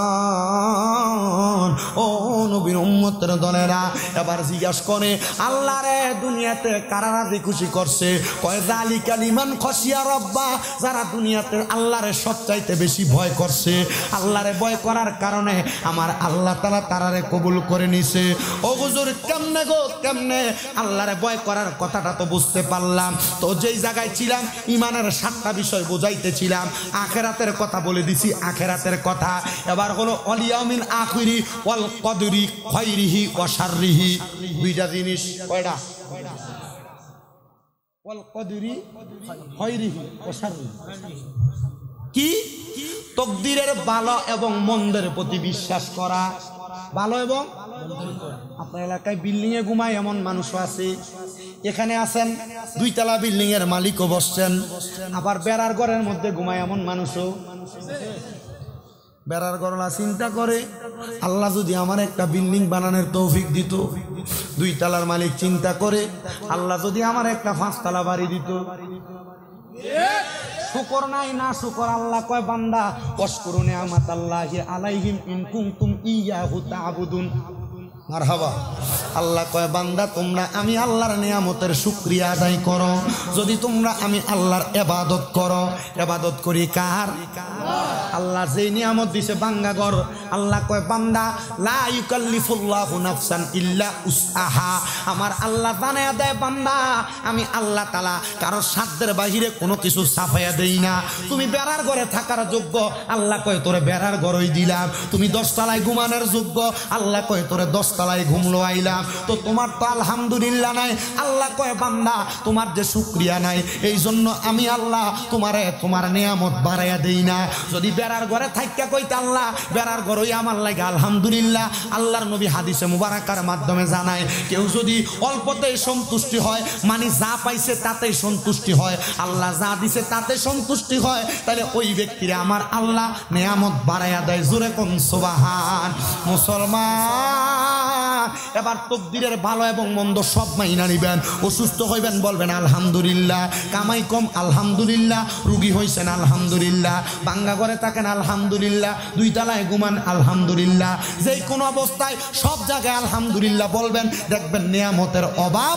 মুসলমান ও নবীর উম্মতের দলেরা এবার জিজ্ঞাসা করে আল্লাহ রে দুনিয়াতে কারা রাজি খুশি করছে কয় যালিকা লিমান খশিয়া রাব্বা যারা দুনিয়াতে আল্লাহরে সবচাইতে বেশি ভয় করছে আল্লাহরে ভয় করার কারণে আমার আল্লাহ তাআলা তারারে কবুল করে নিছে ও হুজুর কেমনে গো কেমনে আল্লাহরে ভয় করার কথাটা তো বুঝতে পারলাম তো যেই জায়গায় ছিলাম ঈমানের 7টা বিষয় বুঝাইতেছিলাম আখিরাতের কথা বলে দিছি আখিরাতের কথা এবার হলো ওয়াল ইয়াউমিল আখিরি ওয়াল কদরি খায়রিহি ওয়া শাররিহি দুইটা জিনিস কয়টা ওয়াল কদরি খায়রিহি ওয়া শাররিহি কি তাকদীরের ভালো এবং মন্দের প্রতি বিশ্বাস করা ভালো এবং আপনার এলাকায় বিল্ডিং এ ঘুমায় এমন মানুষও আছে এখানে আছেন 2 তলা বিল্ডিং এর মালিকও বসছেন আবার বেড়ার ঘরের মধ্যে ঘুমায় এমন মানুষও বেড়ার ঘরলা চিন্তা করে আল্লাহ যদি আমার একটা বিল্ডিং বানানোর তৌফিক দিত 2 তলার মালিক চিন্তা করে আল্লাহ যদি আমার একটা 5 তলা বাড়ি দিত শুকর নাই না শুকর আল্লাহ কয় বান্দা ওয়াশকুরু নি'মাতাল্লাহি আলাইহিম ইন কুনতুম ইয়াহু তা'বুদুন মারহাবা আল্লাহ কয় বান্দা তোমরা আমি আল্লাহর নিয়ামতের শুকরিয়া আদায় করো যদি তোমরা আমি আল্লাহর ইবাদত করো ইবাদত করি কার আল্লাহ যে নিয়ামত দিছে বাঙ্গা ঘর আল্লাহ কয় বান্দা লা ইউকাল্লিফুল্লাহু নাফসান ইল্লা উসআহা আমার আল্লাহ জানায়া দেয় বান্দা আমি আল্লাহ তাআলা কারো সাধ্যের বাহিরে কোনো কিছু ছাপায়া দেই না তুমি বেড়ার ঘরে থাকার যোগ্য আল্লাহ কয় তোরে বেড়ার ঘরই দিলাম তুমি 10 তলায় ঘুমানোর যোগ্য আল্লাহ কয় তোরে 10 তলায় ঘুমলো আইলাম তো তোমার তো আলহামদুলিল্লাহ নাই আল্লাহ কয় বান্দা তোমার যে শুকরিয়া নাই এই জন্য আমি আল্লাহ তোমার নিয়ামত বাড়াইয়া দেই না যদি বেড়ার ঘরে থাইকা কইতে আল্লাহ বেড়ার ঘরই আমার লাগে আলহামদুলিল্লাহ আল্লাহর নবী হাদিসে মুবারাকার মাধ্যমে জানায় কেউ যদি অল্পতেই সন্তুষ্টি হয় মানে যা পাইছে তাতেই সন্তুষ্টি হয় আল্লাহ যা দিছে তাতে সন্তুষ্টি হয় তাহলে ওই ব্যক্তিরে আমার আল্লাহ নিয়ামত বাড়াইয়া দেয় জোরে কোন সুবহান মুসলমান এবার তাকদীরের ভালো এবং মন্দ সব মাইনা নিবেন অসুস্থ হইবেন বলবেন আলহামদুলিল্লাহ কামাই কম আলহামদুলিল্লাহ রোগী হইছেন আলহামদুলিল্লাহ বাঙ্গা ঘরে থাকেন আলহামদুলিল্লাহ 2 তলায় ঘুমান আলহামদুলিল্লাহ যে কোনো অবস্থায় সব জায়গায় আলহামদুলিল্লাহ বলবেন দেখবেন নিয়ামতের অভাব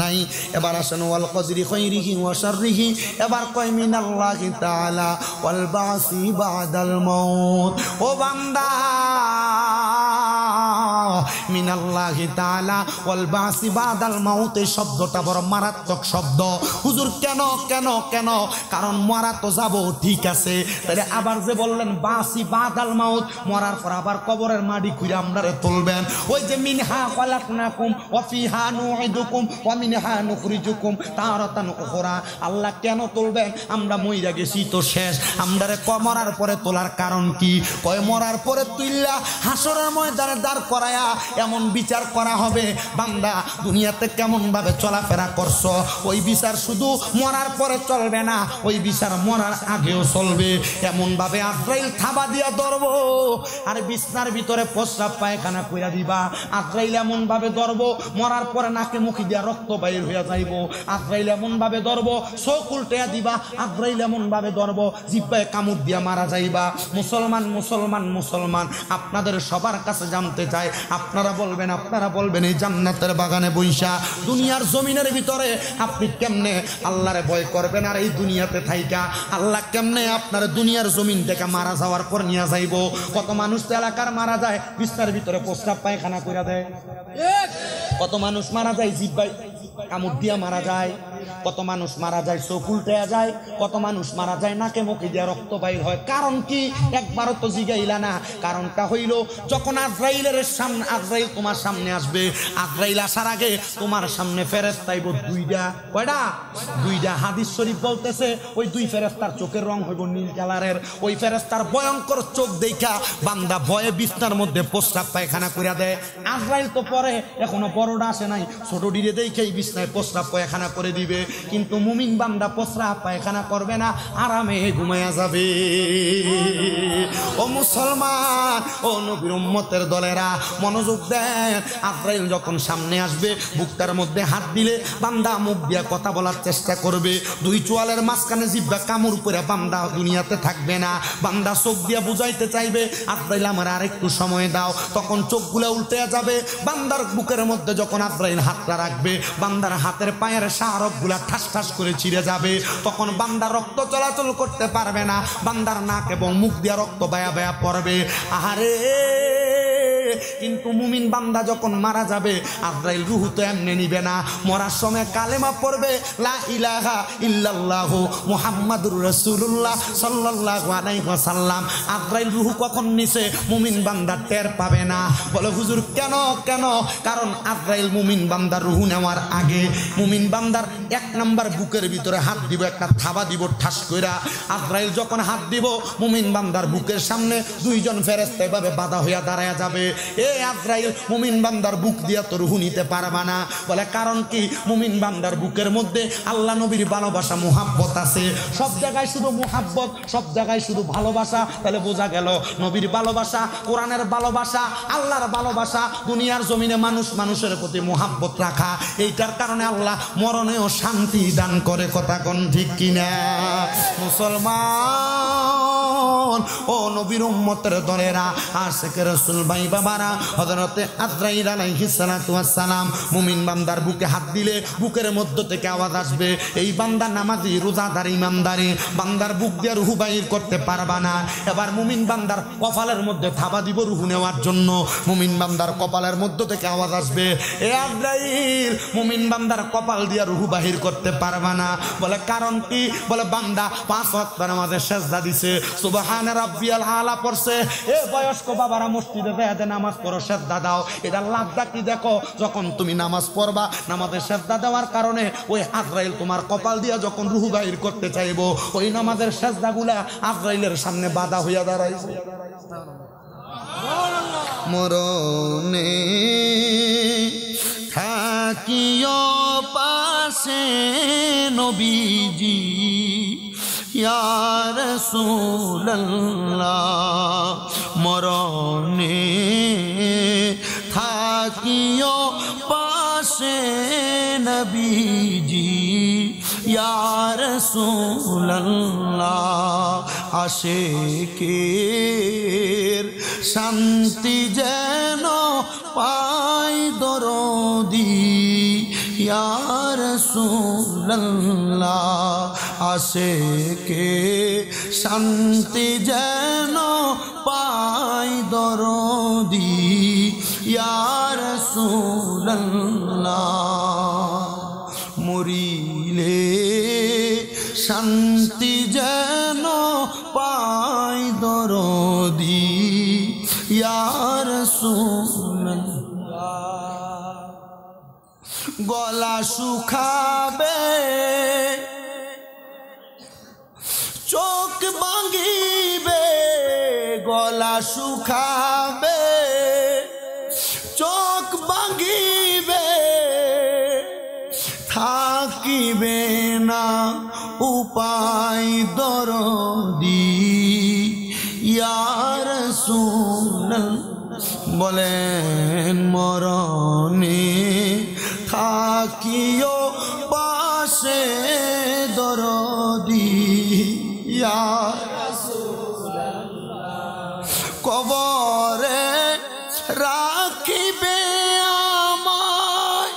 নাই এবার আসেন ওয়াল কদরি খায়রিহি ওয়া শাররিহি এবার কয় মিনাল্লাহি তাআলা ওয়াল বাসি বাদাল মাউত ও বান্দা মিনাল্লাহি তাআলা ওয়াল বাসি বাদাল মাউত। এই শব্দটা বড় মারাত্মক শব্দ। হুজুর কেন কেন কেন? কারণ মরা তো যাব, ঠিক আছে, তাহলে আবার যে বললেন বাসি বাদাল মাউত, মরার পর আবার কবরের মাটি খুঁড়ে আমরারে তুলবেন। ওই যে মিনহা খালাকনাকুম ওয়া ফিহা নুঈদুকুম ওয়া মিনহা নুখরিজুকুম তারাতান উখরা। আল্লাহ কেন তুলবেন? আমরা মইরা গেছি তো শেষ, আমরারে মরার পরে তোলার কারণ কি? কয় মরার পরে তুইল্লা হাসরের ময়দানে দাঁড় করায়া এমন বিচার করা হবে, বান্দা দুনিয়াতে কেমন ভাবে চলাফেরা করছো ওই বিচার শুধু মরার পরে চলবে না, ওই বিচার মরার আগেও চলবে। এমন ভাবে আজরাইল থাবা দিয়া ধরবো আর বিছনার ভিতরে প্রস্রাব পায়খানা কইরা দিবা। আজরাইল এমন ভাবে ধরবো মরার পরে নাকে মুখি দিয়া রক্ত বাইর হইয়া যাইব। আজরাইল এমন ভাবে ধরবো চোখ উল্টাইয়া দিবা। আজরাইল এমন ভাবে ধরবো জিহ্বায় কামড় দিয়া মারা যাইবা। মুসলমান মুসলমান মুসলমান, আপনাদের সবার কাছে জানতে চাই, আপনারা বলবেন এই জান্নাতের বাগানে বইসা দুনিয়ার জমিনের ভিতরে আপনি কেমনে আল্লাহরে ভয় করবেন? আর এই দুনিয়াতে থাইকা আল্লাহ কেমনে আপনার দুনিয়ার জমিন থেকে মারা যাওয়ার পর নিয়ে যাইব? কত মানুষ তো এলাকার মারা যায় বিছনার ভিতরে প্রস্রাব পায়খানা কইরা দেয়। কত মানুষ মারা যায় জিহ্বায় কামড় দিয়া মারা যায়। কত মানুষ মারা যায় চোখ উল্টায়া যায়। কত মানুষ মারা যায় নাকে মুখে দিয়া রক্ত বাইর হয়। কারণ কি? একবারও তো জিগাইলা না। কারণটা হইল যখন আজরাইলের সামনে, আজরাইল তোমার সামনে আসবে, আজরাইল আসার আগে তোমার সামনে ফেরেশতা আইব দুইটা। কয়টা? দুইটা। হাদিস শরীফ বলতেছে ওই দুই ফেরেশতার চোখের রং হইব নীল কালারের। ওই ফেরেশতার ভয়ঙ্কর চোখ দেখা বান্দা ভয়ে বিছনার মধ্যে প্রস্রাব পায়খানা কইরা দেয়। আজরাইল তো পরে এখনো বড়টা আসে নাই, ছোট ডিরে দেখেই বিছনায় প্রস্রাব পায়খানা করে দিবে। কিন্তু মুমিন বান্দা প্রস্রাব পায়খানা করবে না, আরামে ঘুমায়া যাবে। ও মুসলমান, ও নবীর উম্মতের দলেরা মনোযোগ দেন। আজরাইল যখন সামনে আসবে বুকটার মধ্যে হাত দিলে বান্দা মুখ দিয়া কথা বলার চেষ্টা করবে। দুই চোয়ালের মাঝখানে জিহ্বা কামড় করে বান্দা দুনিয়াতে থাকবে না। বান্দা চোখ দিয়া বুঝাইতে চাইবে আজরাইল আমার আরেকটু সময় দাও, তখন চোখগুলা উল্টে যাবে। বান্দার বুকের মধ্যে যখন আজরাইল হাতটা রাখবে বান্দার হাতের পায়ের শাহরগুলা ঠাস ঠাস করে ছিঁড়ে যাবে। তখন বান্দা রক্ত চলাচল করতে পারবে না, বান্দার নাক এবং মুখ দিয়া রক্ত বায়া বায়া পড়বে। আহারে! কিন্তু মুমিন বান্দা যখন মারা যাবে আজরাইল রূহ তো এমনি নিবে না, মরার সময় কালেমা পড়বে লা ইলাহা ইল্লাল্লাহু মুহাম্মাদুর রাসূলুল্লাহ সাল্লাল্লাহু আলাইহি ওয়াসাল্লাম। আজরাইল রূহ কখন নিছে মুমিন বান্দা টের পাবে না। বলে হুজুর কেন কেন? কারণ আজরাইল মুমিন বান্দার রূহ নেওয়ার আগে মুমিন বান্দার এক নাম্বার বুকের ভিতরে হাত দিব, একটা থাবা দিব ঠাস কইরা। আজরাইল যখন হাত দিব মুমিন বান্দার বুকের সামনে দুইজন ফেরেশতা এভাবে বাধা হইয়া দাঁড়ায়া যাবে। এ আজরাইল মুমিন বান্দার বুক দিয়া তো রূহ নিতে পারবা না। বলে কারণ কি? মুমিন বান্দার বুকের মধ্যে আল্লাহ নবীর ভালোবাসা মুহাব্বত আছে। সব জায়গায় শুধু মুহাব্বত, সব জায়গায় শুধু ভালোবাসা। তাহলে বোঝা গেল নবীর ভালোবাসা, কোরআনের ভালোবাসা, আল্লাহর ভালোবাসা, দুনিয়ার জমিনে মানুষ মানুষের প্রতি মুহাব্বত রাখা, এইটার কারণে আল্লাহ মরণেও শান্তি দান করে। কথা কোন ঠিক কিনা? মুসলমান, ও নবীর উম্মতের দলেরা, আশিকে রাসূল ভাই বাবারা, হযরতে আজরাইল আলাইহিস সালাতু ওয়াস সালাম মুমিন বান্দার বুকে হাত দিলে বুকের মধ্য থেকে আওয়াজ আসবে এই বান্দা নামাজি, রোজাদার, ইমানদারি। বান্দার বুক দিয়ে রূহ বাইর করতে পারবা না। এবার মুমিন বান্দার কপালের মধ্যে থাবা দিব রূহ নেওয়ার জন্য। মুমিন বান্দার কপালের মধ্য থেকে আওয়াজ আসবে এ আজরাইল, মুমিন বান্দার কপাল দিয়ে রূহ বাহির করতে পারবা না। বলে কারণ কি? বলে বান্দা 5 ওয়াক্ত নামাজে সিজদা দিছে, সুবহান রাব্বিয়াল আলা পড়ছে। এ বয়স্ক বাবারা মসজিদে যায় নামাজ পড়ো, সিজদা দাও। এটা লাভটা কি দেখো? যখন তুমি নামাজ পড়বা, নামাজে সিজদা দেওয়ার কারণে ওই আজরাইল তোমার কপাল দিয়া যখন রূহ বাহির করতে চাইবো, ওই নামাজের সিজদাগুলা আজরাইলের সামনে বাধা হইয়া দাঁড়াইছে। মরণে থাকিও পাশে নবীজি ইয়া রাসূলুল্লাহ, মরণে থাকিও পাশে নবীজি ইয়া রাসূলুল্লাহ। আশিকের শান্তি যেন পাই দরদি ইয়া রাসূলুল্লাহ, আশিকের শান্তি যেন পাই দরদি ইয়া রাসূলুল্লাহ মরিলে শান্তি যেন পাই দরদি ইয়া রাসূলুল্লাহ গলা শুকাবে চোখ ভাঙিবে গলা শুকাবে চোখ ভাঙিবে থাকিবে না উপায় দরদি ইয়া রাসূলুল্লাহ বলেন মরণে থাকিও পাশে দরদি ইয়া রাসূলুল্লাহ কবরে রাখিবে আমায়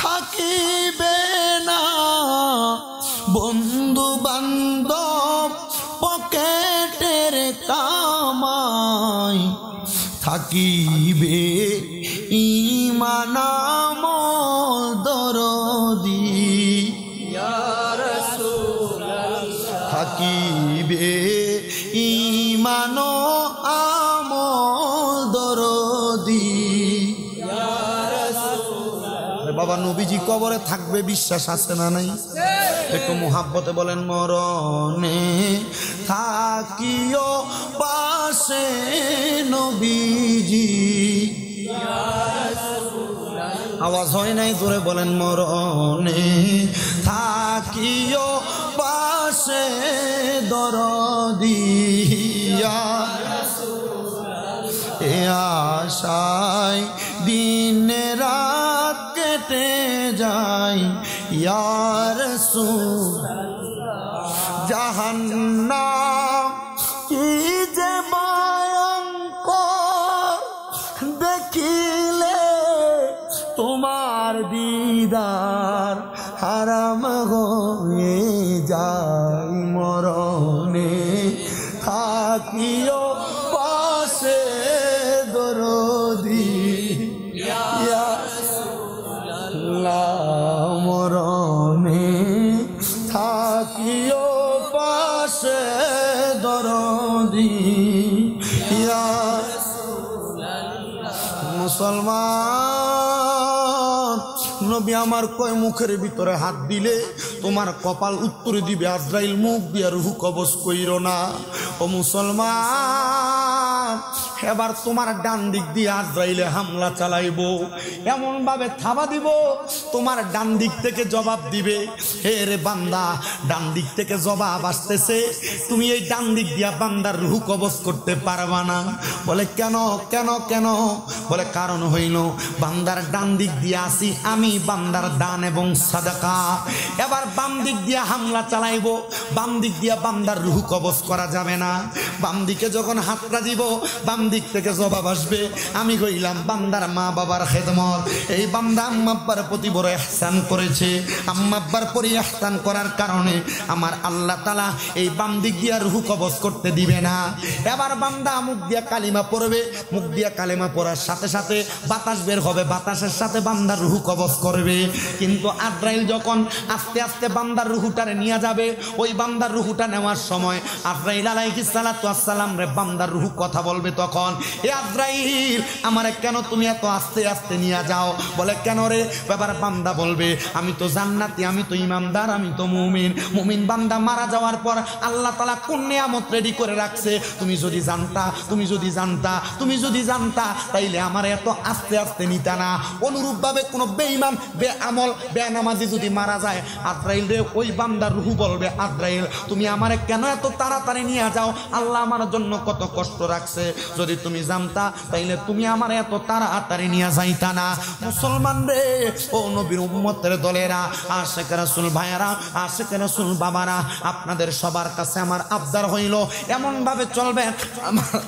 থাকিবে না বন্ধু বান্ধব পকেটের কামাই থাকিবে ঈমান আমল দরদি ইয়া রাসূলুল্লাহ থাকিবে ঈমান আমল দরদি ইয়া রাসূলুল্লাহ বাবা নবীজি কবরে থাকবে বিশ্বাস আছে না নাই একটু মুহাব্বতে বলেন মরণে থাকিও পাশে নবীজি আওয়াজ হয় নাই জোরে বলেন মরণে থাকিও পাশে দরদি ইয়া রাসূলুল্লাহ এ আশায় দিন রাত কেটে যায় ইয়া রাসূলুল্লাহ জাহান্নাম কি যে ভয়ঙ্কর দেখিলে তোমার দিদার হারাম হয়ে যায় মরণে থাকিও পাশে দরদি ইয়া রাসূলুল্লাহ মরণে থাকিও পাশে দরদি ইয়া মুসলমান নবী আমার কয় মুখের ভিতরে হাত দিলে তোমার কপাল উত্তর দিবে আজরাইল মুখ দিয়ে রূহ কবজ কইরো না ও মুসলমান এবার তোমার ডান দিক দিয়ে আজরাইলে হামলা চালাইবো এমন ভাবে থাবা দিব তোমার ডান দিক থেকে জবাব দিবে হে রে বান্দা ডান দিক থেকে জবাব আসতেছে তুমি এই ডান দিক দিয়া বান্দার রূহ কবজ করতে পারবা না বলে কেন কেন কেন বলে কারণ হইল বান্দার ডান দিক দিয়ে আসি আমি বান্দার দান এবং সাদাকা এবার বাম দিক দিয়া হামলা চালাইবো বাম দিক দিয়া বান্দার রূহ কবজ করা যাবে না বাম দিকে যখন হাতটা দিব বাম দিক থেকে জবাব আসবে আমি কইলাম বান্দার মা বাবার খেদমত এই বান্দা আম্মা আব্বার প্রতি বড় ইহসান করেছে আম্মা আব্বার পরি ইহসান করার কারণে আমার আল্লাহ তাআলা এই বাম দিক দিয়া রূহ কবজ করতে দিবে না এবার বান্দা মুখ দিয়া কালিমা পড়বে মুখ দিয়া কালিমা পড়ার সাথে সাথে বাতাস বের হবে বাতাসের সাথে বান্দার রূহ কবজ করবে কিন্তু আজরাইল যখন আস্তে আস্তে বান্দার রূহটারে নিয়ে যাবে ওই বান্দার রূহটা নেওয়ার সময় আজরাইল আলাইহিস সালাতু ওয়াস সালাম রে বান্দার রূহ কথা বলবে তখন এ আজরাইল আমারে কেন তুমি এত আস্তে আস্তে নিয়ে যাও বলে কেন রে বাবার বান্দা বলবে আমি তো জান্নাতি আমি তো ইমানদার আমি তো মুমিন মুমিন বান্দা মারা যাওয়ার পর আল্লাহ তাআলা কোন নিয়ামত রেডি করে রাখছে তুমি যদি জানতা তুমি যদি জানতা তুমি যদি জানতা তাইলে আমার এত আস্তে আস্তে নিতা না অনুরূপ ভাবে কোন বেঈমান বেআমল বেনামাজি যদি মারা যায় আজরাইল রে ওই বান্দার রূহ বলবে আজরাইল তুমি আমারে কেন এত তাড়াতাড়ি নিয়ে যাও আল্লাহ আমার জন্য কত কষ্ট রাখছে যদি তুমি জানতা তাইলে তুমি আমার এত তাড়াতাড়ি নিয়ে যাইতা না মুসলমান রে ও নবীর উম্মতের দলেরা আশিক রাসূল ভাইয়ারা আশিক রাসূল বাবারা আপনাদের সবার কাছে আমার আবদার হইল এমন ভাবে চলবে আমার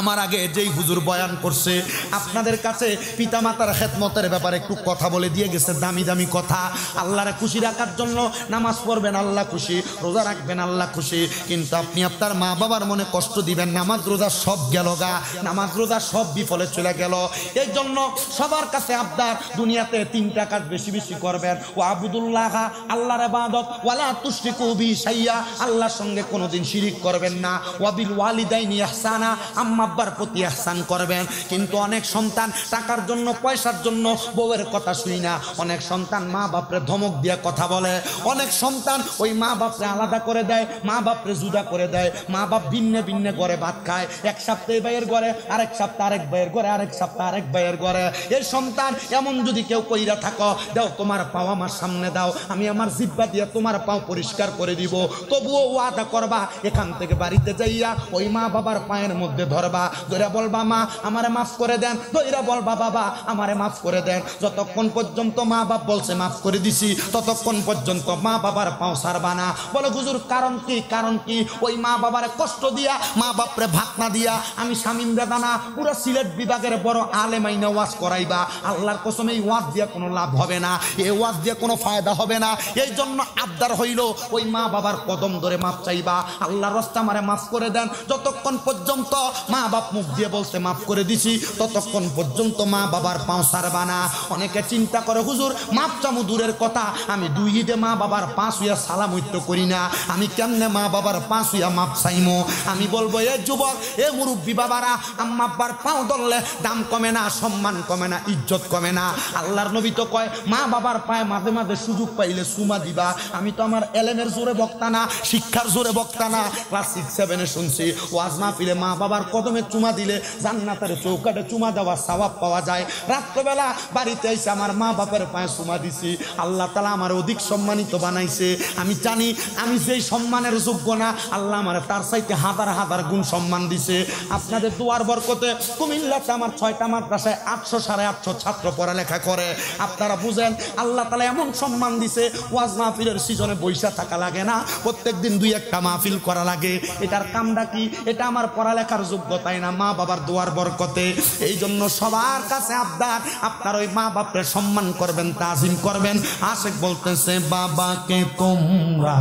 আমার আগে যেই হুজুর বয়ান করছে আপনাদের কাছে পিতামাতার খেদমতের ব্যাপারে একটু কথা বলে দিয়ে গেছে, দামি দামি কথা। আল্লাহরে খুশি রাখার জন্য নামাজ পড়বেন, আল্লাহ খুশি, রোজা রাখবেন, আল্লাহ খুশি, কিন্তু আপনি আপনার মা বাবার মনে কষ্ট দিবেন, নামাজ রোজা সব গেল গা, নামাজ রোজা সব বিফলে চলে গেল। এই জন্য সবার কাছে আবদার, দুনিয়াতে 3টা কাজ বেশি বেশি করবেন। ও আবুদুল্লাহ, আল্লাহর ইবাদত, ওয়ালা তুশরিকু বি শাইয়া, আল্লাহর সঙ্গে কোনোদিন শিরিক করবেন না। ওয়াবিল ওয়ালিদাইনি ইহসানা, আম্মা আব্বার প্রতি ইহসান করবেন। কিন্তু অনেক সন্তান টাকার জন্য, পয়সার জন্য বউয়ের কথা শুনি না, অনেক সন্তান মা বাপরে ধমক দিয়ে কথা বলে, অনেক সন্তান ওই মা বাপরে আলাদা করে দেয়, মা বাপরে জুদা করে দেয়, মা বাপ ভিন্ন ভিন্ন ঘরে ভাত খায়, এক সপ্তাহ এই ভাইয়ের ঘরে, আরেক সপ্তাহ আরেক ভাইয়ের ঘরে, আরেক সপ্তাহ আরেক ভাইয়ের ঘরে। এই সন্তান এমন যদি কেউ কইরা থাকো, দাও তোমার পাও আমার সামনে দাও, আমি আমার জিহ্বা দিয়ে তোমার পাও পরিষ্কার করে দিব, তবুও ওয়াদা করবা এখান থেকে বাড়িতে যাইয়া ওই মা বাবার পায়ের মধ্যে ধরবা, ধরে বলবা মা আমারে মাফ করে দেন, ধরে বলবা বাবা আমারে মাফ করে দেন। যতক্ষণ পর্যন্ত মা বাপ বলছে মাফ করে দিছি, ততক্ষণ পর্যন্ত মা বাবার পাও ছাড়বা না। বলো হুজুর কারণ কি? কারণ কি? ওই মা বাবারে কষ্ট দিয়া, মা বাপরে ভাত না দিয়া আমি শামীম দাদানা পুরো সিলেট বিভাগের বড় আলেম আইনা ওয়াজ করাইবা, আল্লাহর কসম এই ওয়াজ দিয়ে কোনো লাভ হবে না, এই ওয়াজ দিয়ে কোনো ফায়দা হবে না। এই জন্য আবদার হইল ওই মা বাবার কদম ধরে মাফ চাইবা, আল্লাহর রাস্তা আমারে মাফ করে দেন। যতক্ষণ পর্যন্ত মা বাপ মুখ দিয়ে বলছে মাফ করে দিছি, ততক্ষণ পর্যন্ত মা বাবার পাও ছাড়বা না। অনেকে চিন্তা করে হুজুর মাপ চামু দূরের কথা, আমি 2 ঈদে মা বাবার পাঁচ হইয়া সালাম হইত করি না, আমি কেমনে মা বাবার পাঁচ হইয়া মাপ চাইমো? আমি বলবো এ যুবক, এ মুরব্বী বাবারা, আম্মা আব্বার পাও ধরলে দাম কমে না, সম্মান কমে না, ইজ্জত কমে না। আল্লাহর নবী তো কয় মা বাবার পায়ে মাঝে মাঝে সুযোগ পাইলে চুমা দিবা। আমি তো আমার এলেমের জোরে বক্তা না, শিক্ষার জোরে বক্তা না, ক্লাস 6-7 শুনছি ওয়াজ মাহফিলে মা বাবার কদমে চুমা দিলে জান্নাতের চৌকাঠে চুমা দেওয়া সওয়াব পাওয়া যায়। রাত্রবেলা বাড়িতে এসে আমার মা বাপের পায়ে চুমা দিছি, আল্লাহ তাআলা আমার অধিক সম্মানিত বানাইছে। আমি জানি আমি যেই সম্মানের যোগ্য না, আল্লাহ আমার তার চাইতে হাজার হাজার গুণ সম্মান দিছে। আপনাদের দোয়ার বরকতে কুমিল্লাতে আমার 6টা মাদ্রাসায় 800-850 ছাত্র পড়ালেখা করে। আপনারা বুঝেন আল্লাহ তাআলা এমন সম্মান দিছে, ওয়াজ মাহফিলের সিজনে বৈশা থাকা লাগে না, প্রত্যেকদিন 2-1টা মাহফিল করা লাগে। এটার কামটা কি? এটা আমার পড়ালেখার যোগ্যতাই না, মা বাবার দোয়ার বরকতে। এই জন্য সবার কাছে আবদার, আপনার ওই মা বাপের সম্মান করবেন, তাজিম করবেন। আশেক বলতেছে বাবাকে তোমরা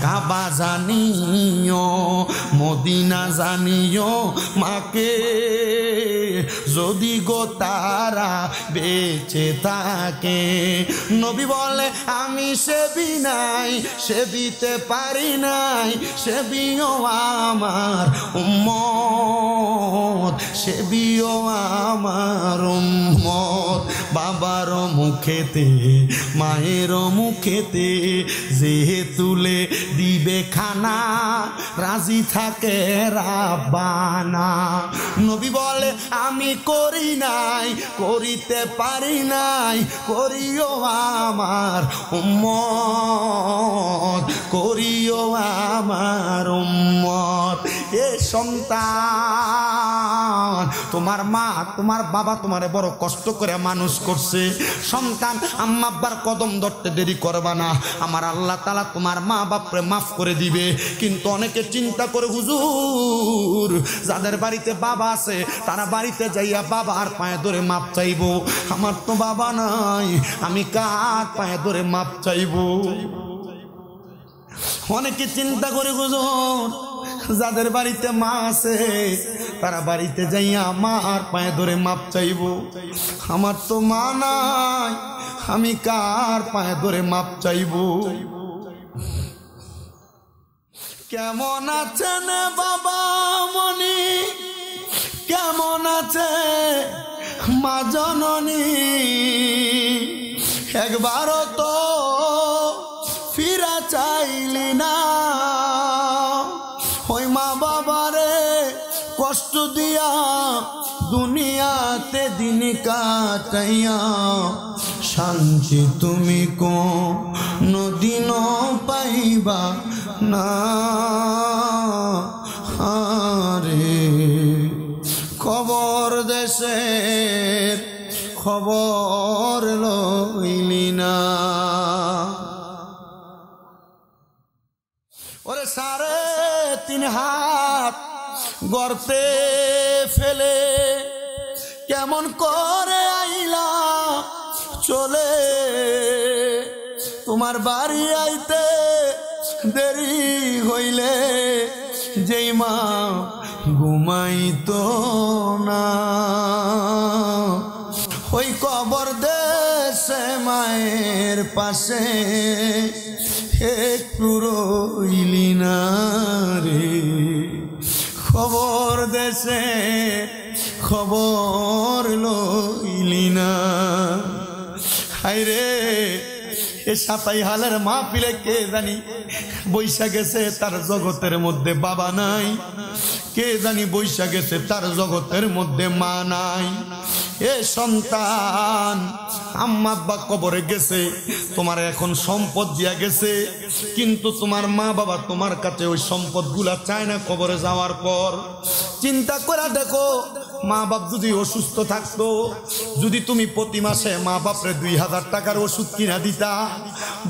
কাবা জানিও, মদিনা জানিও, মাকে যদি গো তারা বেঁচে থাকে। নবী বলে আমি সেবি নাই, সেবিতে পারি নাই, সেবিও আমার উম্মত, সেবিও আমার উম্মত। বাবার মুখেতে মায়ের মুখেতে যে তুলে দিবে খানা, রাজি থাকে রাব্বানা। নবী বলে আমি করি নাই, করিতে পারি নাই, করিও আমার উম্মত, করিও আমার উম্মত। এ সন্তান, তোমার মা তোমার বাবা তোমারে বড় কষ্ট করে মানুষ করছে। সন্তান আম্মা আব্বার কদম ধরতে দেরি করবা না, আমার আল্লাহ তাআলা তোমার মা বাপরে মাফ করে দিবে। কিন্তু অনেকে চিন্তা করে হুজুর যাদের বাড়িতে বাবা আছে তারা বাড়িতে যাইয়া বাবার পায়ে ধরে মাপ চাইবো, আমার তো বাবা নাই, আমি কার পায়ে ধরে মাপ চাইবো? অনেকে চিন্তা করে হুজুর যাদের বাড়িতে মা আছে তারা বাড়িতে যাইয়া মার পায়ে ধরে মাপ চাইবো, আমার তো মা নাই, আমি কার পায়ে ধরে মাপ চাইবো? কেমন আছেন বাবা মনি, কেমন আছে মা জননী, একবারও তো ফিরা চাইলি না, ওই মা বাবারে কষ্ট দিয়া দুনিয়াতে দিন কাটাইয়া, শান্তি তুমি কোনদিন পাইবা না রে। খবর দেশের খবর লইলি না, ওরে 3.5 হাত গর্তে ফেলে কেমন করে আইলা চলে, তোমার বাড়ি আইতে দেরি হইলে যেই মা ঘুমাইতো না, ওই কবর দেশে মায়ের পাশে একটু রইলি না রে, খবর দেশে খবর লইলি না। হায়রে এ সাতাই হালের মাহফিলে কে জানি বৈশা গেছে তার জগতের মধ্যে বাবা নাই, কে জানি বৈশা গেছে তার জগতের মধ্যে মা নাই। এ সন্তান, আম্মা আব্বা কবরে গেছে, তোমার এখন সম্পদ দিয়া গেছে, কিন্তু তোমার মা বাবা তোমার কাছে ওই সম্পদ গুলা চায় না। কবরে যাওয়ার পর চিন্তা করে দেখো, মা বাপ যদি অসুস্থ থাকতো, যদি তুমি প্রতি মাসে মা বাপরে 2000 টাকার ওষুধ কিনা দিতা,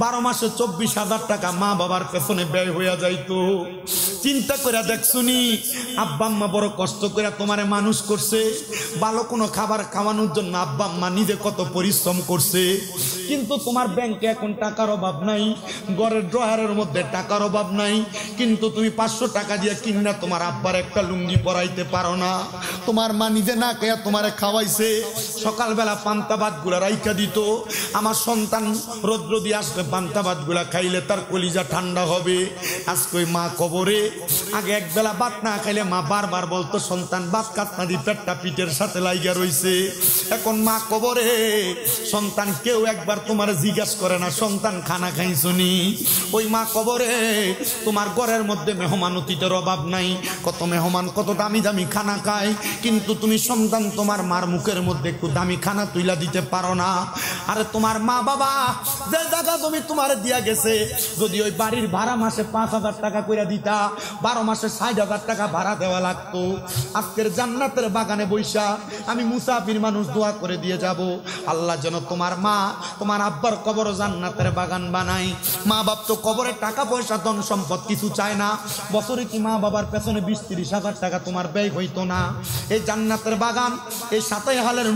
12 মাসে 24,000 টাকা মা বাবার পেছনে ব্যয় হইয়া যাইতো। চিন্তা করে দেখছুনি, আব্বা আম্মা বড় কষ্ট করে তোমারে মানুষ করছে, ভালো কোনো খাবার খাওয়ানোর জন্য আব্বা আম্মা নিজে কত পরিশ্রম করছে, কিন্তু তোমার ব্যাংকে এখন টাকার অভাব নাই, ঘরের ড্রয়ারের মধ্যে টাকার অভাব নাই, কিন্তু তুমি 500 টাকা দিয়ে কিনা তোমার আব্বার একটা লুঙ্গি পরাইতে পারো না। তোমার মা নিজে না খেয়ে তোমারে খাওয়াইছে, সকালবেলা পান্তা ভাত গুলা রাইখা দিত, আমার সন্তান রৌদ্র দিয়ে আসলে পান্তা ভাত গুলা খাইলে তার কলিজা ঠান্ডা হবে। আজকে ওই মা কবরে, আগে একবেলা ভাত না খাইলে মা বারবার বলতো সন্তান ভাত কাটনা দি পেটটা পিঠের সাথে লাইগা রইছে। এখন মা কবরে, সন্তান কেউ একবার তোমার জিজ্ঞাসা করে না সন্তান খানা খাইছনি। ওই মা কবরে তোমার ঘরের মধ্যে মেহমান অতিথির অভাব নাই, কত মেহমান কত দামি দামি খানা খায়, কিন্তু তুমি সন্তান তোমার মার মুখের মধ্যে একটু দামি খানা তুইলা দিতে পারো না। আরে তোমার মা বাবা যে জায়গা তুমি তোমার দিয়া গেছে, যদি ওই বাড়ির ভাড়া মাসে 5,000 টাকা কইরা দিতা, 12 মাসে 60,000 টাকা ভাড়া দেওয়া লাগতো। আজকের জান্নাতের বাগানে বৈশা আমি মুসাফির মানুষ দোয়া করে দিয়ে যাব, আল্লাহ যেন তোমার মা তোমার আব্বার কবর জান্নাতের বাগান বানাই। মা বাপ তো কবরে টাকা পয়সা ধন সম্পদ কিছু চায় না, বছরে কি মা বাবার পেছনে 20-30 হাজার টাকা তোমার ব্যয় হইতো না? এই জান্নাতের বাগান, এই সাতাই হালের